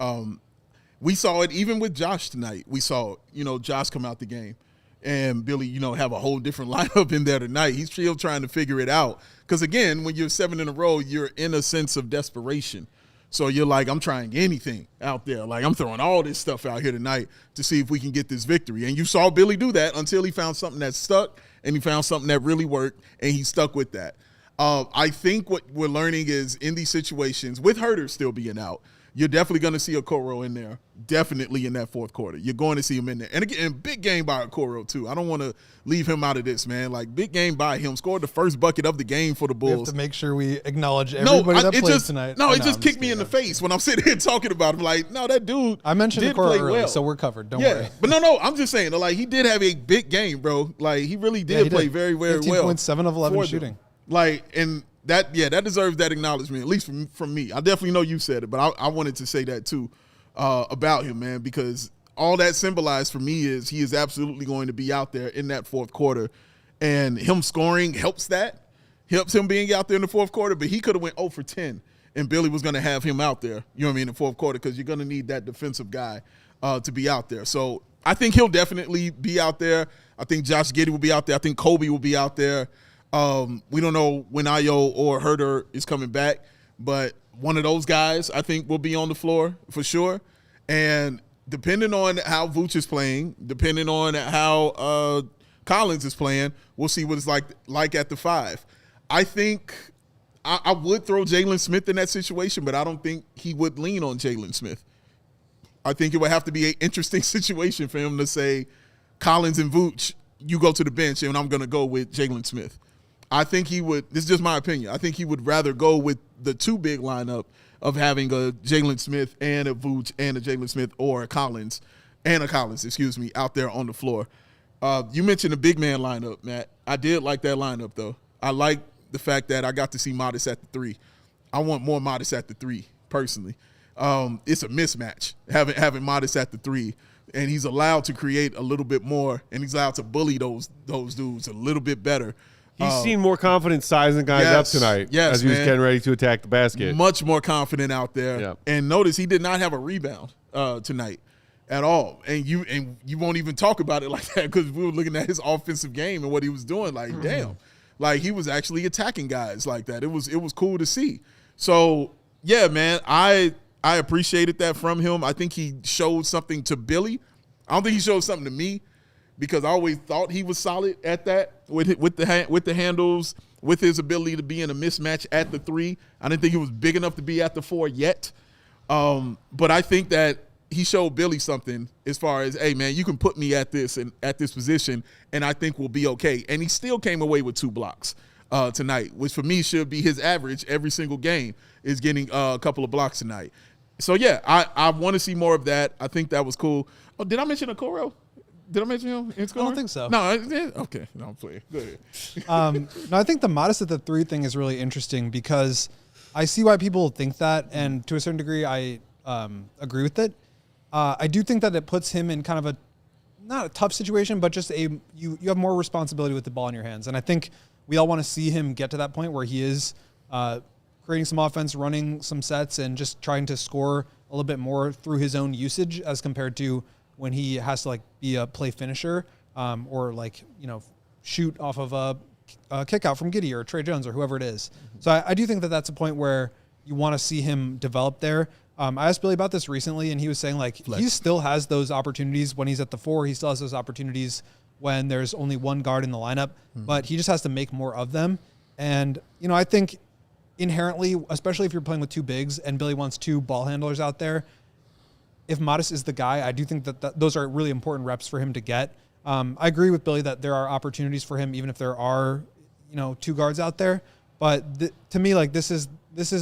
We saw it even with Josh tonight. We saw, Josh come out the game and Billy, have a whole different lineup in there tonight. He's still trying to figure it out. Because, again, when you're 7 in a row, you're in a sense of desperation. So you're like, I'm trying anything out there. Like, I'm throwing all this stuff out here tonight to see if we can get this victory. And you saw Billy do that until he found something that stuck and he found something that really worked, and he stuck with that. I think what we're learning is in these situations, with Herter still being out, you're definitely going to see Okoro in there, definitely in that fourth quarter. You're going to see him in there. And again, big game by Okoro, too. I don't want to leave him out of this, man. Like, big game by him. Scored the first bucket of the game for the Bulls.
We have to make sure we acknowledge everybody that played tonight.
No, it just kicked me in the face when I'm sitting here talking about him. Like, no, that dude
I mentioned
did
Okoro
play
early,
well.
so we're covered. Don't worry.
But no, I'm just saying, like, he did have a big game, bro. Like, he really did play very, very
15
well.
points, 7 of 11 shooting.
Like, and that deserves that acknowledgement, at least from me. I definitely know you said it, but I wanted to say that too about him, man, because all that symbolized for me is he is absolutely going to be out there in that fourth quarter, and him scoring helps him being out there in the fourth quarter, but he could have went 0 for 10, and Billy was going to have him out there, you know what I mean, in the fourth quarter, because you're going to need that defensive guy to be out there. So I think he'll definitely be out there. I think Josh Giddey will be out there. I think Kobe will be out there. We don't know when Ayo or Herter is coming back, but one of those guys I think will be on the floor for sure. And depending on how Vooch is playing, depending on how Collins is playing, we'll see what it's like at the 5. I think I would throw Jalen Smith in that situation, but I don't think he would lean on Jalen Smith. I think it would have to be an interesting situation for him to say, Collins and Vooch, you go to the bench, and I'm going to go with Jalen Smith. I think he would – this is just my opinion. I think he would rather go with the 2 big lineup of having a Jalen Smith and a Vooch and a Jalen Smith or a Collins out there on the floor. You mentioned the big man lineup, Matt. I did like that lineup, though. I like the fact that I got to see Modest at the 3. I want more Modest at the 3, personally. It's a mismatch, having Modest at the 3. And he's allowed to create a little bit more, and he's allowed to bully those dudes a little bit better.
He's seen more confidence sizing guys up tonight as he was getting ready to attack the basket.
Much more confident out there. Yeah. And notice he did not have a rebound tonight at all. And you won't even talk about it like that because we were looking at his offensive game and what he was doing. Like, damn. Like, he was actually attacking guys like that. It was cool to see. So, yeah, man, I appreciated that from him. I think he showed something to Billy. I don't think he showed something to me, because I always thought he was solid at that with the handles, with his ability to be in a mismatch at the 3. I didn't think he was big enough to be at the 4 yet. But I think that he showed Billy something as far as, hey, man, you can put me at this position, and I think we'll be okay. And he still came away with 2 blocks tonight, which for me should be his average every single game, is getting a couple of blocks tonight. So, yeah, I want to see more of that. I think that was cool. Oh, did I mention Okoro? Did I mention him? I
don't think so.
No, okay. No, I'm playing. Go ahead.
No, I think the Modest at the 3 thing is really interesting because I see why people think that, and to a certain degree, I agree with it. I do think that it puts him in kind of not a tough situation, but just you have more responsibility with the ball in your hands. And I think we all want to see him get to that point where he is creating some offense, running some sets, and just trying to score a little bit more through his own usage as compared to when he has to be a play finisher or shoot off of a kick out from Giddey or Trey Jones or whoever it is. So I do think that that's a point where you want to see him develop there. I asked Billy about this recently, and he was saying like he still has those opportunities when he's at the 4. He still has those opportunities when there's only one guard in the lineup, but he just has to make more of them. And, you know, I think inherently, especially if you're playing with 2 bigs and Billy wants 2 ball handlers out there, if Modest is the guy, I do think that those are really important reps for him to get. I agree with Billy that there are opportunities for him, even if there are, you know, 2 guards out there. But to me, like this is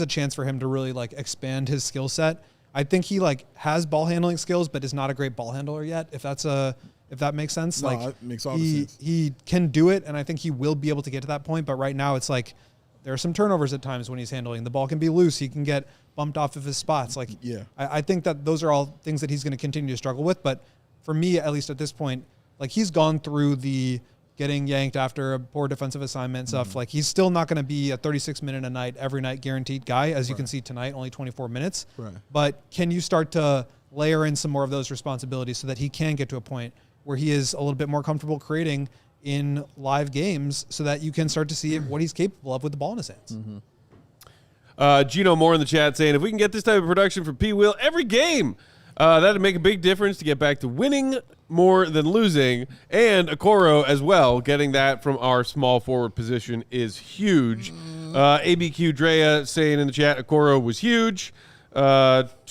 a chance for him to really like expand his skill set. I think he like has ball handling skills, but is not a great ball handler yet. If that makes sense,
No,
like
it makes all the sense.
He can do it, and I think he will be able to get to that point. But right now, it's like there are some turnovers at times when he's handling. The ball can be loose. He can get bumped off of his spots. Like,
Yeah.
I think that those are all things that he's going to continue to struggle with. But for me, at least at this point, like he's gone through the getting yanked after a poor defensive assignment stuff. Like he's still not going to be a 36-minute a night, every night guaranteed guy. As you can see tonight, only 24 minutes.
Right.
But can you start to layer in some more of those responsibilities so that he can get to a point where he is a little bit more comfortable creating in live games so that you can start to see what he's capable of with the ball in his hands.
Gino Moore in the chat saying, if we can get this type of production from P. Will every game, that would make a big difference to get back to winning more than losing. And Okoro as well, getting that from our small forward position is huge. ABQ Drea saying in the chat, Okoro was huge.
Did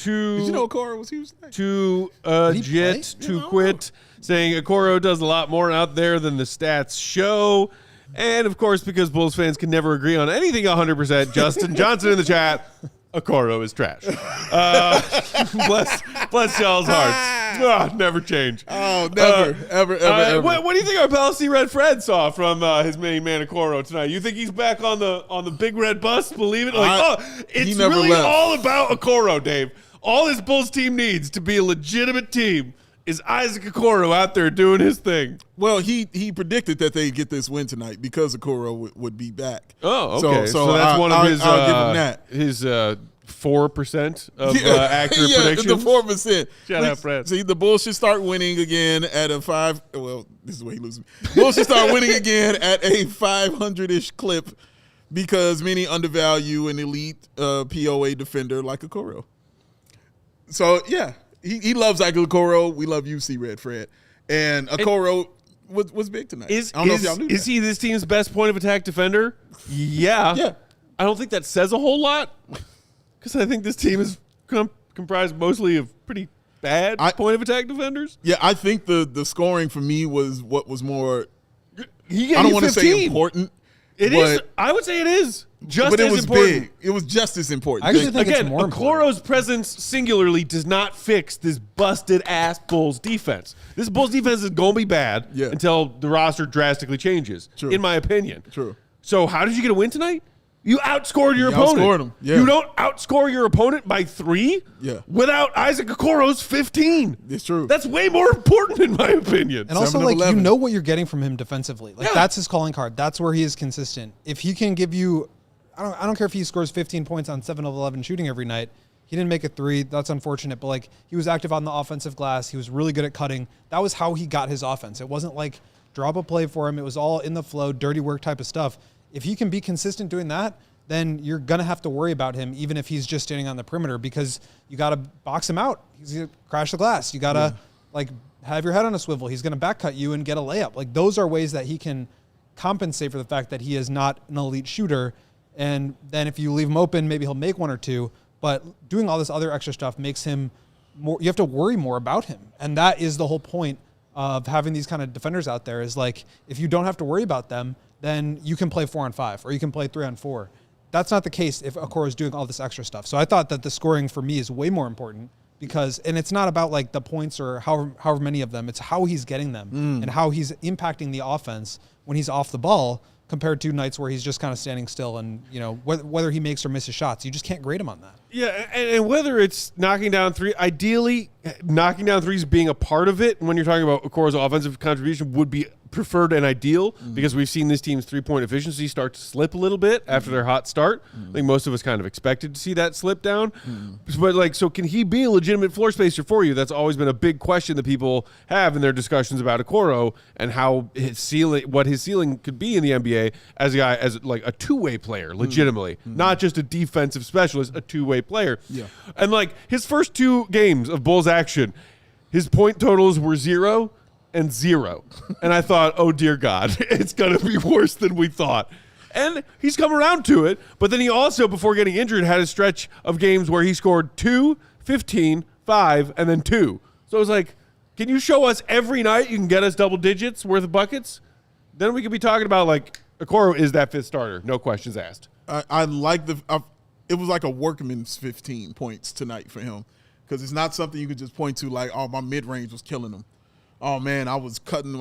you know Okoro was huge?
Jit to quit, saying Okoro does a lot more out there than the stats show. And, of course, because Bulls fans can never agree on anything 100%, Justin Johnson in the chat, Okoro is trash. Bless y'all's hearts. Never change.
Oh, never, ever.
What do you think our Palestine Red Fred saw from his main man Okoro tonight? You think he's back on the big red bus? Believe it? It's really
left.
all about Okoro, Dave. All this Bulls team needs to be a legitimate team is Isaac Okoro out there doing his thing.
Well, he predicted that they'd get this win tonight because Okoro would be back.
Oh, okay.
So
that's one of his.
I'll give him that.
His 4% of accurate predictions.
The 4%.
Shout out, Fred.
See, the Bulls should start winning again at a 5. Well, this is the way he loses me. Bulls should start winning again at a 500-ish clip because many undervalue an elite POA defender like Okoro. So yeah. He loves Isaac Okoro. We love you, C-Red Fred. And Okoro was big tonight. I don't know if y'all knew
is
that.
he this team's best point of attack defender? Yeah.
Yeah.
I don't think that says a whole lot because I think this team is comprised mostly of pretty bad point of attack defenders.
Yeah, I think the scoring for me was what was more
I
don't want to say important.
It is. I would say it is. Just
but it
as
was
important.
big. It was just as important.
I actually think
Again,
it's more
Okoro's presence singularly does not fix this busted-ass Bulls defense. This Bulls defense is going to be bad until the roster drastically changes, in my opinion.
True.
So how did you get a win tonight? You outscored your opponent.
Outscored him. Yeah.
You don't outscore your opponent by 3 without Isaac Okoro's 15.
It's true.
That's way more important in my opinion.
And also,
7 of
like,
11.
you know what you're getting from him defensively. Like, that's his calling card. That's where he is consistent. If he can give you, I don't care if he scores 15 points on 7 of 11 shooting every night. He didn't make a 3. That's unfortunate. But, like, he was active on the offensive glass. He was really good at cutting. That was how he got his offense. It wasn't like drop a play for him. It was all in the flow, dirty work type of stuff. If he can be consistent doing that, then you're going to have to worry about him even if he's just standing on the perimeter because you got to box him out. He's going to crash the glass. You got to, like, have your head on a swivel. He's going to back cut you and get a layup. Like, those are ways that he can compensate for the fact that he is not an elite shooter. And then if you leave him open, maybe he'll make 1 or 2. But doing all this other extra stuff makes him more, you have to worry more about him. And that is the whole point of having these kind of defenders out there is like, if you don't have to worry about them, then you can play 4-on-5 or you can play 3-on-4. That's not the case if Okoro is doing all this extra stuff. So I thought that the scoring for me is way more important because, and it's not about like the points or however many of them, it's how he's getting them and how he's impacting the offense when he's off the ball compared to nights where he's just kind of standing still and, you know, whether he makes or misses shots, you just can't grade him on that.
Yeah, and whether it's knocking down 3, ideally knocking down threes being a part of it when you're talking about Okoro's offensive contribution would be preferred and ideal because we've seen this team's three-point efficiency start to slip a little bit after their hot start. I think most of us kind of expected to see that slip down. But like, so can he be a legitimate floor spacer for you? That's always been a big question that people have in their discussions about Okoro and how his ceiling, what his ceiling could be in the NBA as a guy, as like a two-way player, legitimately, not just a defensive specialist, a two-way player. Yeah. And like his first 2 games of Bulls action, his point totals were 0 and 0. And I thought, oh, dear God, it's going to be worse than we thought. And he's come around to it. But then he also, before getting injured, had a stretch of games where he scored 2, 15, 5, and then 2. So it was like, can you show us every night you can get us double digits worth of buckets? Then we could be talking about, like, Okoro is that 5th starter. No questions asked.
I like it was like a workman's 15 points tonight for him because it's not something you could just point to like, oh, my mid-range was killing him. Oh, man, I was creating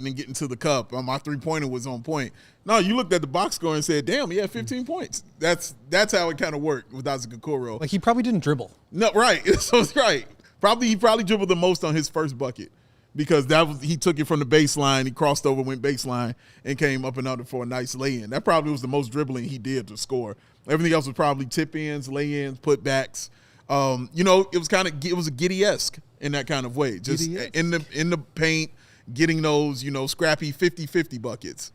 and getting to the cup. My three-pointer was on point. No, you looked at the box score and said, damn, he had 15 points. That's how it kind of worked with Isaac Okoro.
Like, he probably didn't dribble.
No, right. So it's right. He probably dribbled the most on his first bucket because he took it from the baseline, he crossed over, went baseline, and came up and under for a nice lay-in. That probably was the most dribbling he did to score. Everything else was probably tip-ins, lay-ins, putbacks. It was a Giddey-esque in that kind of way. Just in the paint, getting those, scrappy 50-50 buckets.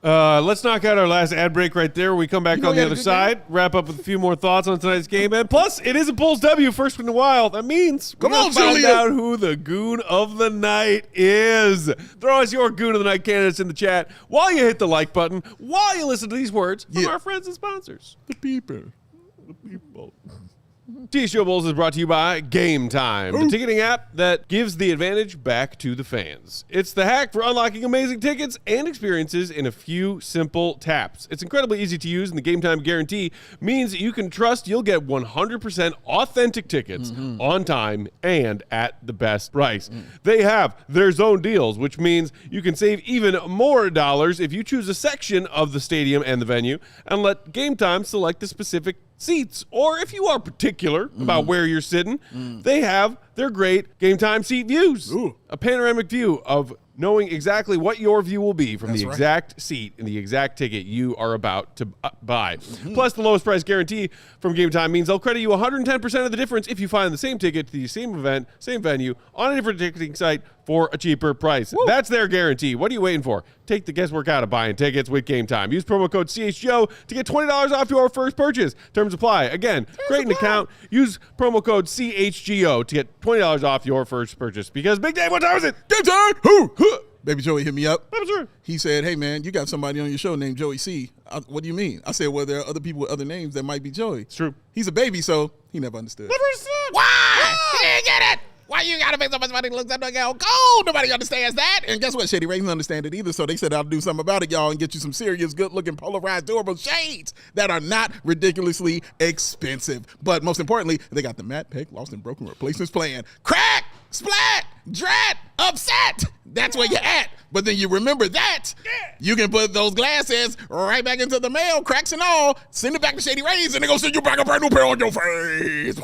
Let's knock out our last ad break right there. We come back on the other side, wrap up with a few more thoughts on tonight's game. And plus, it is a Bulls W, first in a while. That means we're going to find out who the Goon of the Night is. Throw us your Goon of the Night candidates in the chat while you hit the like button, while you listen to these words from our friends and sponsors.
The people.
CHGO Bulls is brought to you by Game Time, the ticketing app that gives the advantage back to the fans. It's the hack for unlocking amazing tickets and experiences in a few simple taps. It's incredibly easy to use, and the Game Time guarantee means that you can trust you'll get 100% authentic tickets on time and at the best price. They have their zone deals, which means you can save even more dollars if you choose a section of the stadium and the venue and let Game Time select the specific seats, or if you are particular about where you're sitting, they have their great Game Time seat views. A panoramic view of knowing exactly what your view will be from the exact seat and the exact ticket you are about to buy. Plus, the lowest price guarantee from Game Time means they'll credit you 110% of the difference if you find the same ticket to the same event, same venue, on a different ticketing site for a cheaper price. That's their guarantee. What are you waiting for? Take the guesswork out of buying tickets with Game Time. Use promo code CHGO to get $20 off your first purchase. Terms apply. Again, create an account. Use promo code CHGO to get $20 off your first purchase. Because Big Dave, what time is it?
Game Time! Who? Baby Joey hit me up.
Sure.
He said, hey, man, you got somebody on your show named Joey C. What do you mean? I said, well, there are other people with other names that might be Joey.
It's true.
He's a baby, so he never understood.
Why? He didn't get it. Why you gotta make so much money look like oh, nobody understands that.
And guess what? Shady Ray didn't understand it either, so they said I'll do something about it, y'all, and get you some serious, good-looking, polarized, durable shades that are not ridiculously expensive. But most importantly, they got the matte, Peck, lost, and broken replacements plan. Crack, splat, drat, upset. That's where you're at. But then you remember that. You can put those glasses right back into the mail, cracks and all, send it back to Shady Rays, and they're going to send you back a brand new pair on your face.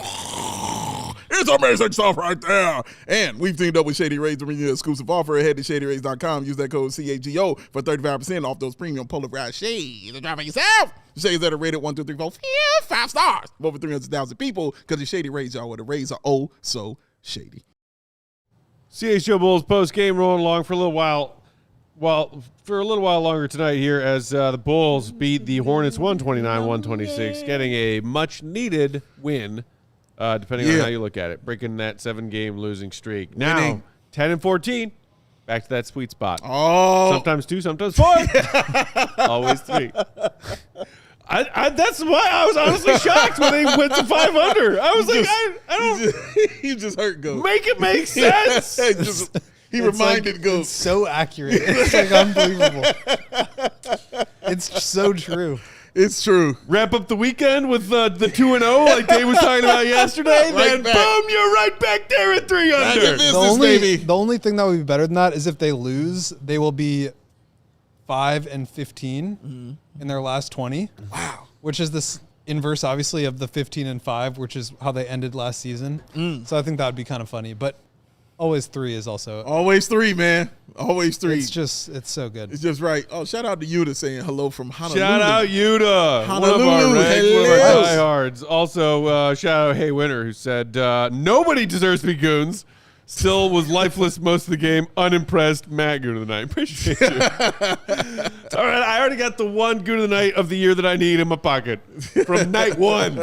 It's amazing stuff right there. And we've teamed up with Shady Rays to bring you an exclusive offer. Head to ShadyRays.com. Use that code CHGO for 35% off those premium polarized shades. Try for yourself. Shades that are rated 1, 2, 3, 4, 5 stars. Over 300,000 people because the Shady Rays, y'all, where the Rays are oh so shady.
CHGO Bulls post-game rolling along for a little while. Well, for a little while longer tonight here as the Bulls beat the Hornets 129-126, getting a much-needed win. Depending on how you look at it, breaking that 7-game losing streak. Now, 10-14, back to that sweet spot.
Oh,
sometimes 2, sometimes 4, always 3. That's why I was honestly shocked when they went to 500. I was I don't.
He just hurt Go.
Make it make sense.
He reminded Go.
It's so accurate. It's like unbelievable. It's so true.
It's true.
Wrap up the weekend with the 2-0 like Dave was talking about yesterday. Then boom, you're right back there at 3 under.
The only thing that would be better than that is if they lose, they will be 5-15 in their last 20.
Wow.
Which is this inverse, obviously, of the 15-5, which is how they ended last season. So I think that would be kind of funny. But Always 3 is also.
Always 3, man. Always 3.
It's so good.
It's just right. Oh, shout out to Yuta saying hello from Honolulu.
Shout out Yuta,
Honolulu.
one of our
Hello.
diehards. Also, shout out Hey Winner, who said nobody deserves to be goons. Still was lifeless most of the game. Unimpressed. Matt, Goon of the Night. Appreciate you. All right, I already got the one Goon of the Night of the year that I need in my pocket from night 1.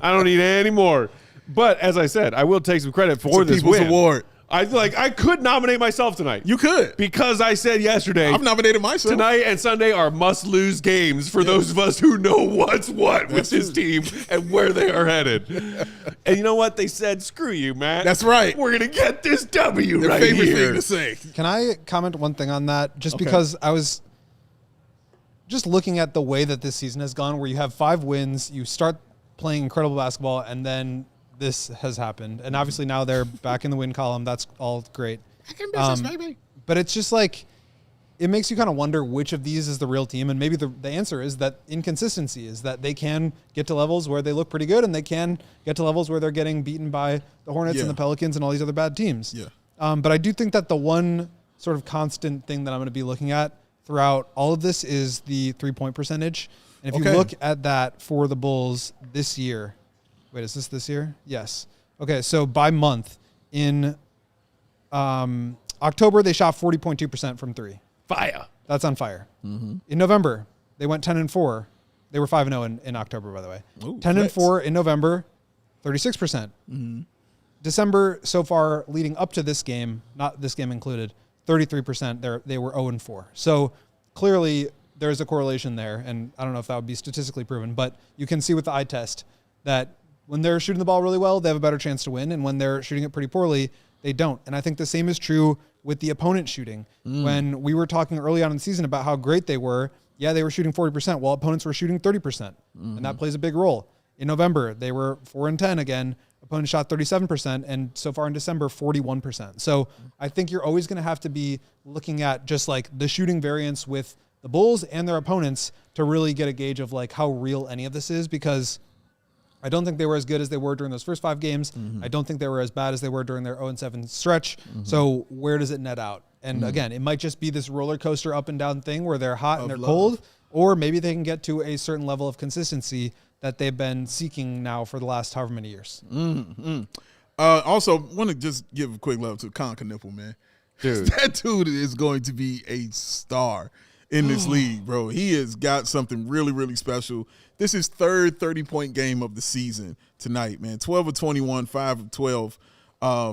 I don't need any more. But as I said, I will take some credit for this
People's
win.
Award.
I could nominate myself tonight.
You could.
Because I said yesterday.
I've nominated myself.
Tonight and Sunday are must-lose games for those of us who know what's what with this team and where they are headed. And you know what? They said, screw you, Matt.
That's right.
We're going to get this W
Their
right
favorite
here.
thing to say.
Can I comment one thing on that? Just because I was just looking at the way that this season has gone, where you have 5 wins, you start playing incredible basketball, and then this has happened. And obviously now they're back in the win column. That's all great.
Baby.
But it's just like, it makes you kind of wonder which of these is the real team. And maybe the answer is that inconsistency is that they can get to levels where they look pretty good, and they can get to levels where they're getting beaten by the Hornets and the Pelicans and all these other bad teams.
Yeah.
But I do think that the one sort of constant thing that I'm going to be looking at throughout all of this is the 3-point percentage. And if you look at that for the Bulls this year, wait, is this year? Yes. Okay, so by month, in October, they shot 40.2% from 3.
Fire.
That's on fire. In November, they went 10-4. They were 5-0 in October, by the way. 10-4 in November, 36%. December, so far, leading up to this game, not this game included, 33%. They were 0-4. So clearly, there's a correlation there, and I don't know if that would be statistically proven, but you can see with the eye test that when they're shooting the ball really well, they have a better chance to win, and when they're shooting it pretty poorly, they don't. And I think the same is true with the opponent shooting. When we were talking early on in the season about how great they were, they were shooting 40%, while opponents were shooting 30%, and that plays a big role. In November, they were 4-10 again. Opponents shot 37%, and so far in December, 41%. So I think you're always going to have to be looking at just like the shooting variance with the Bulls and their opponents to really get a gauge of like how real any of this is, because I don't think they were as good as they were during those first 5 games. I don't think they were as bad as they were during their 0-7 stretch. So where does it net out? And again, it might just be this roller coaster up and down thing where they're hot and they're cold, or maybe they can get to a certain level of consistency that they've been seeking now for the last however many years.
Also, want to just give a quick love to Con Knipple, man.
Dude.
That dude is going to be a star in this league, bro. He has got something really, really special. This is third 30-point game of the season tonight, man. 12 of 21, 5 of 12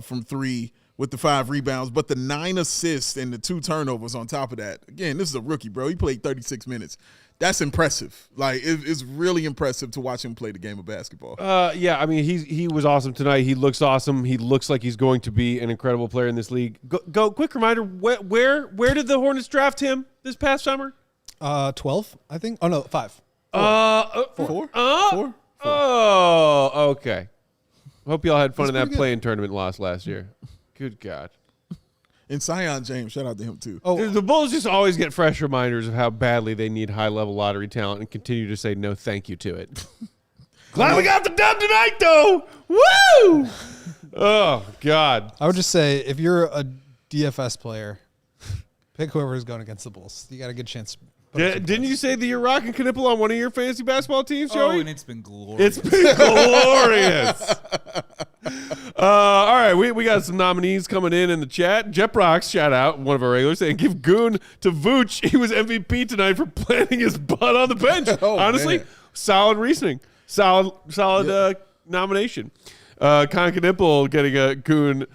from 3 with the 5 rebounds, but the 9 assists and the 2 turnovers on top of that. Again, this is a rookie, bro. He played 36 minutes. That's impressive. Like, it's really impressive to watch him play the game of basketball.
Yeah, I mean, he was awesome tonight. He looks awesome. He looks like he's going to be an incredible player in this league. Go quick reminder, where did the Hornets draft him this past summer?
12, I think. Oh, no, 5.
4?
Oh, okay. Hope y'all had fun in that
pretty good.
play-in tournament loss last year. Good God.
And Sion James, shout out to him too.
Oh,
The Bulls just always get fresh reminders of how badly they need high-level lottery talent and continue to say no thank you to it. Glad we got the dub tonight, though. Woo! Oh, God.
I would just say, if you're a DFS player, pick whoever's going against the Bulls. You got a good chance.
Didn't you say that you're rocking Knipple on one of your fantasy basketball teams, Joey?
Oh, and it's been glorious.
It's been glorious. All right, we got some nominees coming in the chat. Jet Rocks, shout out, one of our regulars, saying give Goon to Vooch. He was MVP tonight for planting his butt on the bench. Honestly,
man.
solid reasoning. Solid nomination. Con Knipple getting a Goon.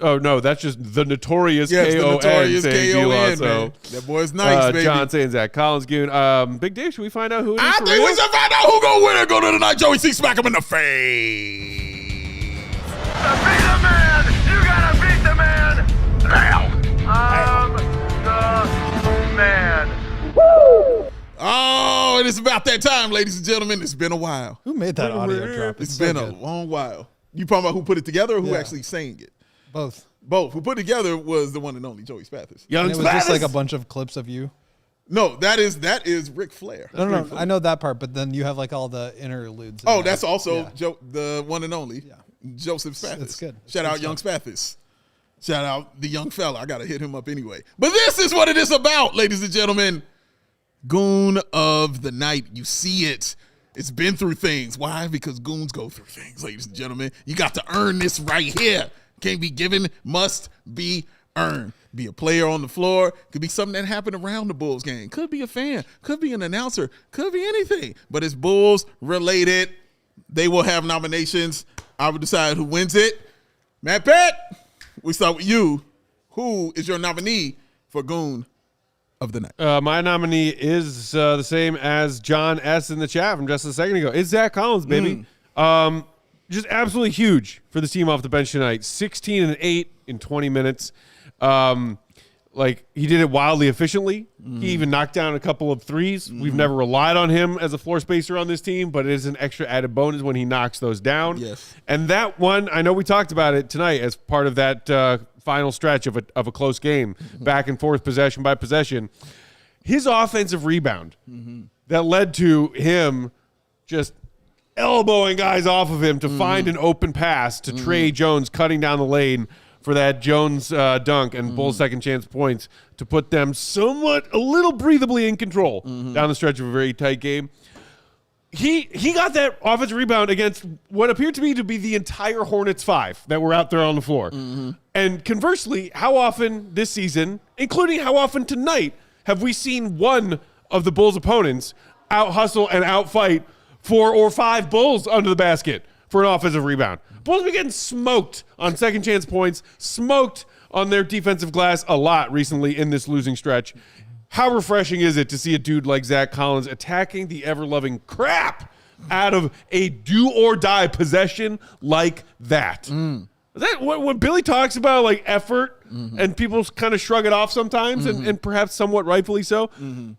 Oh, no, that's just the notorious K-O-N.
The notorious
saying
K-O-N,
so.
man. That boy's nice, baby.
John saying Zach Collins, Goon. Big Dave, should we find out who it is
I
for
think
real?
we should find out who gonna win and go to tonight. Joey C. Smack him in the face.
To be the man, you gotta beat the man now. I'm the man.
Oh, it is about that time, ladies and gentlemen. It's been a while.
Who made that audio drop?
It's
so
been
good.
a long while. You talking about who put it together or who
Yeah.
actually sang it?
Both.
Both. Who put it together was the one and only Joey Spathis.
Young
And it was just like a
Spathis.
bunch of clips of you.
No, that is Ric Flair.
No, I know that part, but then you have like all the interludes. in
Oh,
there.
that's also
Yeah.
the one and only. Joseph Spathis.
That's good.
Shout out Young Spathis. Shout out the young fella. I got to hit him up anyway. But this is what it is about, ladies and gentlemen. Goon of the night. You see it. It's been through things. Why? Because goons go through things, ladies and gentlemen. You got to earn this right here. Can't be given, must be earned. Be a player on the floor. Could be something that happened around the Bulls game. Could be a fan. Could be an announcer. Could be anything. But it's Bulls related. They will have nominations. I will decide who wins it. Matt Peck, we start with you. Who is your nominee for Goon of the night?
My nominee is the same as John S. in the chat from just a second ago. It's Zach Collins, baby. Just absolutely huge for the team off the bench tonight. 16 and 8 in 20 minutes. Like, he did it wildly efficiently. He even knocked down a couple of threes. We've never relied on him as a floor spacer on this team, but it is an extra added bonus when he knocks those down.
Yes.
And that one, I know we talked about it tonight as part of that final stretch of a close game, back and forth, possession by possession. His offensive rebound that led to him just elbowing guys off of him to find an open pass to Trey Jones cutting down the lane for that Jones dunk and Bulls second chance points to put them somewhat a little breathably in control down the stretch of a very tight game. He got that offensive rebound against what appeared to be the entire Hornets 5 that were out there on the floor. And conversely, how often this season, including how often tonight, have we seen one of the Bulls' opponents out-hustle and out-fight 4 or 5 Bulls under the basket for an offensive rebound? Bulls have been getting smoked on second chance points, smoked on their defensive glass a lot recently in this losing stretch. How refreshing is it to see a dude like Zach Collins attacking the ever-loving crap out of a do-or-die possession like that? Is that what Billy talks about, like effort, and people kind of shrug it off sometimes, and perhaps somewhat rightfully so? You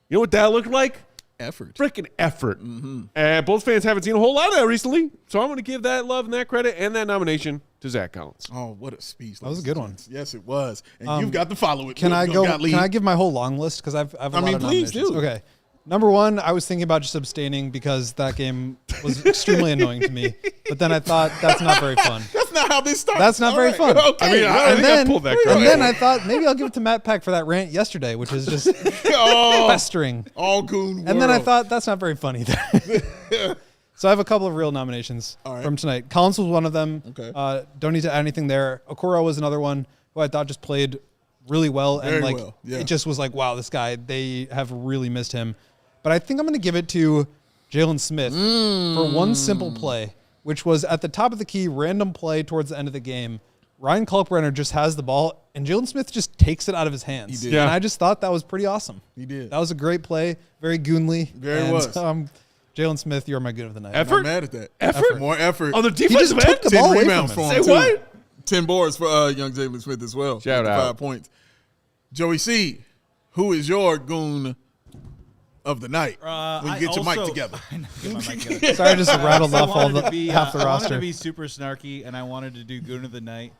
know what that looked like?
Effort.
Freaking effort. And Bulls fans haven't seen a whole lot of that recently, so I'm going to give that love and that credit and that nomination to Zach Collins.
Oh, what a speech.
That was a good one.
Yes, it was. And you've got to follow it.
Can I
Will
go?
Gottlieb.
Can I give my whole long list? Because I've a lot of
please
nominations.
do.
Okay. Number one, I was thinking about just abstaining because that game was extremely annoying to me. But then I thought that's not very fun.
That's not how this starts.
That's not very fun.
Okay.
I mean, I think I pulled that card.
And then I thought maybe I'll give it to Matt Peck for that rant yesterday, which is just festering.
All Goon
And then I
world.
thought that's not very funny either. So I have a couple of real nominations from tonight. Collins was one of them.
Okay.
Don't need to add anything there. Okoro was another one who I thought just played really well.
Very
And like
well, yeah.
it just was like, wow, this guy, they have really missed him. But I think I'm going to give it to Jalen Smith for one simple play, which was at the top of the key, random play towards the end of the game. Ryan Kalkbrenner just has the ball, and Jalen Smith just takes it out of his hands.
He did.
Yeah.
And I just thought that was pretty awesome.
He did.
That was a great play, very goonly.
Very was.
Jalen Smith, you're my good of the night.
Effort?
I'm mad at that.
Effort?
More effort.
On the
He
defensive
just
end?
took the ball
10
away from
rebounds
him.
for him,
Say
too.
what?
10 boards for young Jalen Smith as well.
Shout out.
5 points. Joey C., who is your Goon of the night? When you get your mic together.
I know, get my mic together.
Sorry, I just rattled
I
off all
wanted
the
to be,
half the
I wanted
roster.
to be super snarky, and I wanted to do Goon of the Night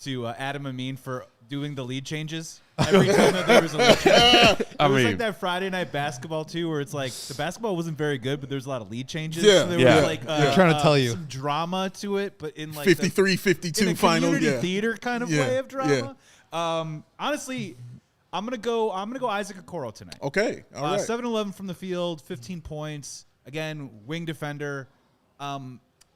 to Adam Amin for doing the lead changes. Every time that there was a lead change. It was like that Friday night basketball, too, where it's like the basketball wasn't very good, but there's a lot of lead changes.
Yeah.
So there
Yeah.
was like
I'm trying to tell you.
some drama to it, but in like
53,
in
52
a
final.
community
Yeah.
theater kind of
Yeah.
way of drama.
Yeah.
Honestly, I'm gonna go Isaac Okoro tonight.
Okay. All right.
7-11 from the field, 15 points. Again, wing defender.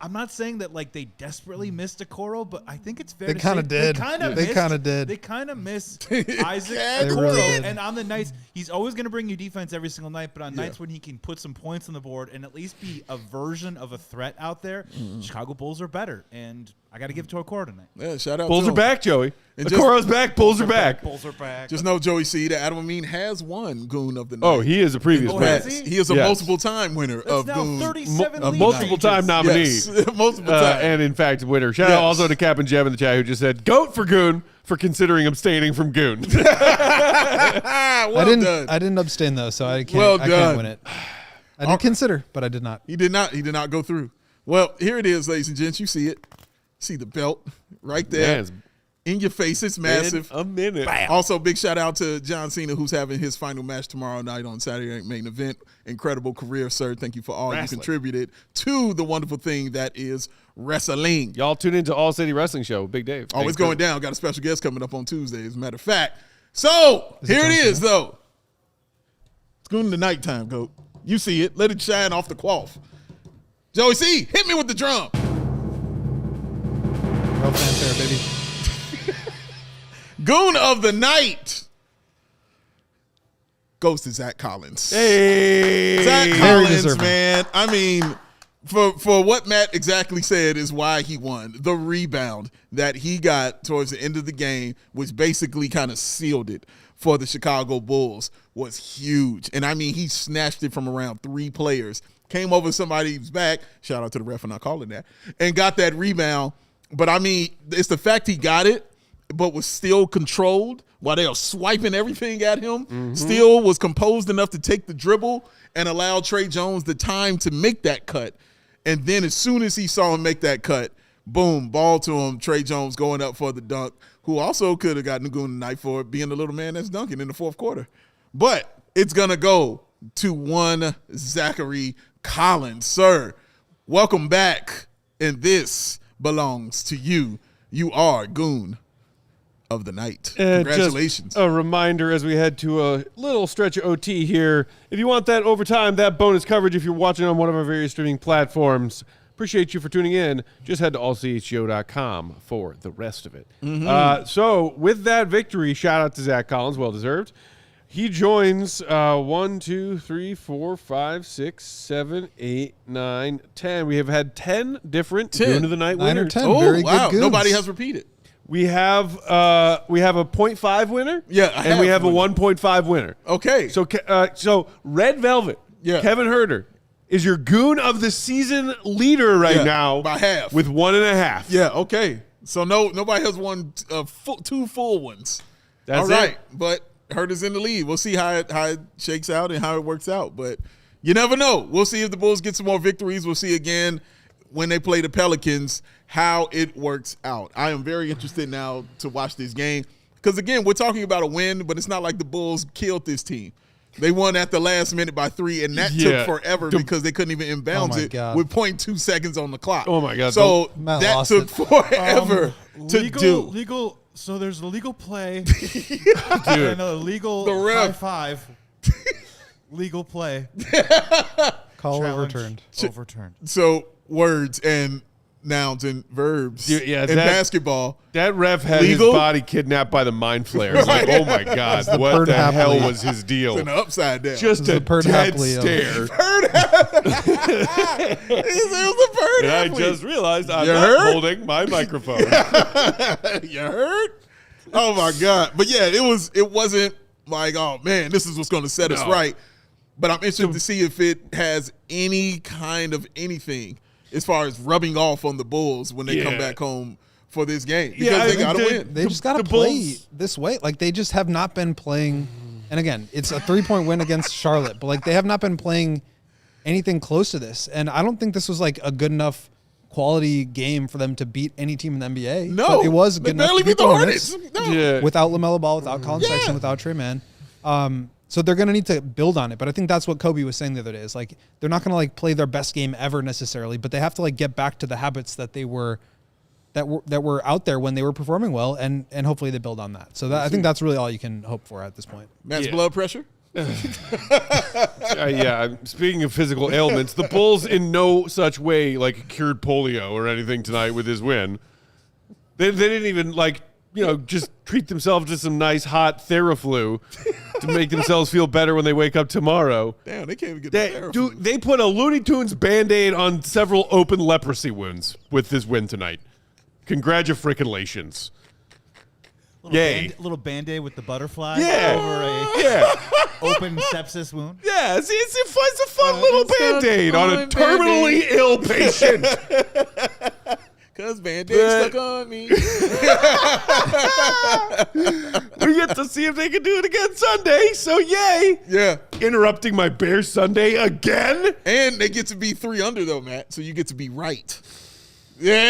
I'm not saying that like they desperately missed Okoro, but I think it's fair
They
to say
kinda did.
They kind of
They kinda did.
They kind of missed Isaac Okoro.
really did.
And on the nights, he's always going to bring you defense every single night, but on nights when he can put some points on the board and at least be a version of a threat out there, Chicago Bulls are better. And I got to give it to Okoro tonight.
Yeah, shout out
Bulls
to
are
him.
back, Joey.
And
Okoro's back. Bulls are back.
Bulls are back.
Just know, Joey C., that Adam Amin has won Goon of the Night.
Oh, he is a previous
Oh,
winner.
has he?
He is a
Yes.
multiple-time winner
That's
of
now
Goon.
37
A
lead
multiple-time
changes.
nominee.
Yes, multiple times.
And in fact, winner. Shout out
Yes.
also to Cap and Jeb in the chat who just said, "Goat for Goon for considering abstaining from Goon."
Well done.
I didn't abstain though, so I can't.
Well
I
done.
can't win it. I did consider, but I did not.
He did not go through. Well, here it is, ladies and gents. You see it. See the belt right there.
Man, it's
In your face. It's massive.
In a minute.
Also, big shout out to John Cena, who's having his final match tomorrow night on Saturday Night Main Event. Incredible career, sir. Thank you for all you contributed to the wonderful thing that is wrestling.
Y'all tune into All City Wrestling Show with Big Dave.
Oh, it's going down. Got a special guest coming up on Tuesday, as a matter of fact. So, here it is, though. It's going to nighttime, Goat. You see it. Let it shine off the quaff. Joey C, hit me with the drum.
No fanfare, baby.
Goon of the night goes to Zach Collins.
Hey.
Zach
Very
Collins,
deserving.
man. I mean, for what Matt exactly said is why he won. The rebound that he got towards the end of the game, which basically kind of sealed it for the Chicago Bulls, was huge. And I mean, he snatched it from around 3 players, came over somebody's back, shout out to the ref for not calling that, and got that rebound. But I mean, it's the fact he got it, but was still controlled while they were swiping everything at him, still was composed enough to take the dribble and allow Trey Jones the time to make that cut. And then as soon as he saw him make that cut, boom, ball to him, Trey Jones going up for the dunk, who also could have gotten a Goon tonight for being the little man that's dunking in the fourth quarter. But it's going to go to one Zachary Collins. Sir, welcome back, and this belongs to you. You are Goon of the night. Congratulations.
Just a reminder as we head to a little stretch of OT here. If you want that overtime, that bonus coverage, if you're watching on one of our various streaming platforms, appreciate you for tuning in. Just head to allchgo.com for the rest of it. So with that victory, shout out to Zach Collins, well-deserved. He joins 1, 2, 3, 4, 5, 6, 7, 8, 9, 10. We have had 10 different Goon of the Night
9 or
winners.
10.
Oh,
Very
wow.
good Goons.
Nobody has repeated.
We have a 0.5 winner,
Yeah,
and we have a
one.
1.5 winner.
Okay.
So Red Velvet,
Yeah.
Kevin Herter, is your Goon of the season leader right now
by half.
with 1.5.
Yeah, okay. So nobody has won 2 full ones.
That's
all right,
it.
but Herter's in the lead. We'll see how it shakes out and how it works out. But you never know. We'll see if the Bulls get some more victories. We'll see again when they play the Pelicans how it works out. I am very interested now to watch this game because, again, we're talking about a win, but it's not like the Bulls killed this team. They won at the last minute by 3, and that took forever because they couldn't even inbounds it with 0.2 seconds on the clock.
Oh, my God.
So
Matt
that
lost
took
it.
forever to do.
Legal. So there's a legal play.
Dude.
And a legal
The ref.
high five. Legal play.
Call
Challenge
overturned.
Overturned.
So words and nouns and verbs
Dude, yeah,
in
that-
basketball.
That ref had
Legal?
his body kidnapped by the mind flares. Like, oh, my God. What
Perd
the
Hapley.
hell was his deal?
In the upside down.
Just
This is
a
the Perd
dead
Hapley of-
stare.
it was a bird.
And I
athlete.
just realized I'm
You
not
heard?
holding my microphone.
You heard? Oh my God. But yeah, it wasn't like, oh man, this is what's gonna set us
No.
right. But I'm interested to see if it has any kind of anything as far as rubbing off on the Bulls when they come
Yeah.
back home for this game. Because
Yeah, I
they
think
gotta
they-
win.
They just got to
the
play
Bulls-
this way. Like, they just have not been playing. And again, it's a 3-point win against Charlotte, but like, they have not been playing anything close to this. And I don't think this was like a good enough quality game for them to beat any team in the NBA.
No,
but it was
they
good enough
barely
to
beat the Hornets. No.
Yeah.
without LaMelo Ball, without Colin
Yeah.
Sexton, without Trey Mann. So they're going to need to build on it. But I think that's what Kobe was saying the other day is like, they're not going to like play their best game ever necessarily, but they have to like get back to the habits that were out there when they were performing well, and hopefully they build on that. So I think that's really all you can hope for at this point.
Matt's
Yeah.
blood pressure.
Yeah, speaking of physical ailments, the Bulls in no such way like cured polio or anything tonight with his win. They didn't even like, just treat themselves to some nice hot Theraflu to make themselves feel better when they wake up tomorrow.
Damn, they can't even get the therapy.
Dude, they put a Looney Tunes Band-Aid on several open leprosy wounds with this win tonight. Congratulations. Yay.
Little Band-Aid with the butterfly
Yeah.
over a
Yeah.
open sepsis wound.
Yeah, it's a fun little
it's a
Band-Aid on a
fun
terminally ill patient.
Cause Band-Aid stuck on me.
We get to see if they can do it again Sunday, so yay.
Yeah.
Interrupting my Bears Sunday again?
And they get to be 3 under though, Matt. So you get to be right. Yeah.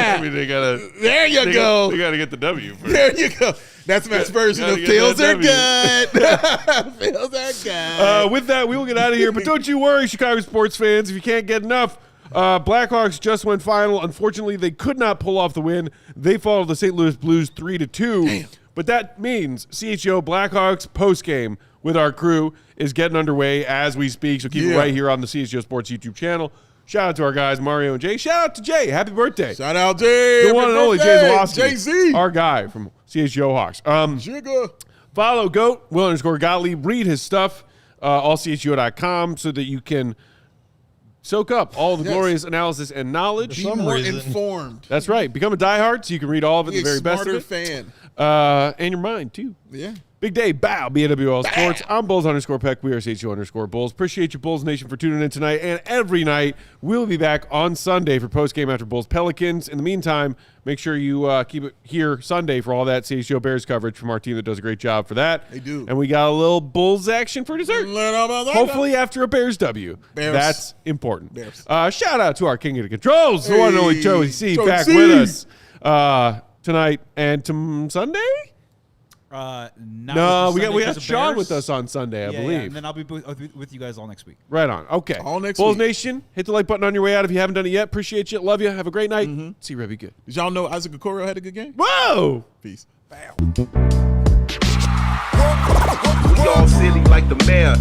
Yeah.
I mean, they gotta.
There you go.
They gotta get the W first.
There you go. That's Matt's version
Gotta
of
get
feels are
that
good. Feels are good.
With that, we will get out of here. But don't you worry, Chicago sports fans, if you can't get enough. Blackhawks just went final. Unfortunately, they could not pull off the win. They fall to the St. Louis Blues 3-2.
Damn.
But that means CHGO Blackhawks postgame with our crew is getting underway as we speak. So keep it right here on the CHGO Sports YouTube channel. Shout out to our guys, Mario and Jay. Shout out to Jay. Happy birthday.
Shout out Jay.
The one and only Jay Zawoski.
Jay-Z.
Our guy from CHGO Hawks.
Jigga.
Follow GOAT, Will_Gottlieb. Read his stuff, allchgo.com, so that you can soak up all the glorious analysis and knowledge.
Be more informed.
That's right. Become a diehard so you can read all of it,
Be
the very
a
best of
smarter
it.
fan.
And your mind, too.
Yeah.
Big day, bow, BWL Sports. I'm Bulls_Peck. We are CHGO_Bulls. Appreciate you, Bulls Nation, for tuning in tonight and every night. We'll be back on Sunday for postgame after Bulls Pelicans. In the meantime, make sure you keep it here Sunday for all that CHGO Bears coverage from our team that does a great job for that.
They do.
And we got a little Bulls action for dessert. Hopefully after a Bears W.
Bears.
That's important.
Bears.
Shout out to our king of the controls, the one and only Joey C.
Joey
back
C.
with us tonight and Sunday.
No,
we got Sean with us on Sunday, I believe.
Yeah, and then I'll be with you guys all next week.
Right on. Okay.
All next
Bulls
week.
Nation, hit the like button on your way out if you haven't done it yet. Appreciate you. Love you. Have a great night. See you, Rebby. Good.
Did y'all know Isaac Okoro had a good game?
Whoa!
Peace.
We all silly like the mayor.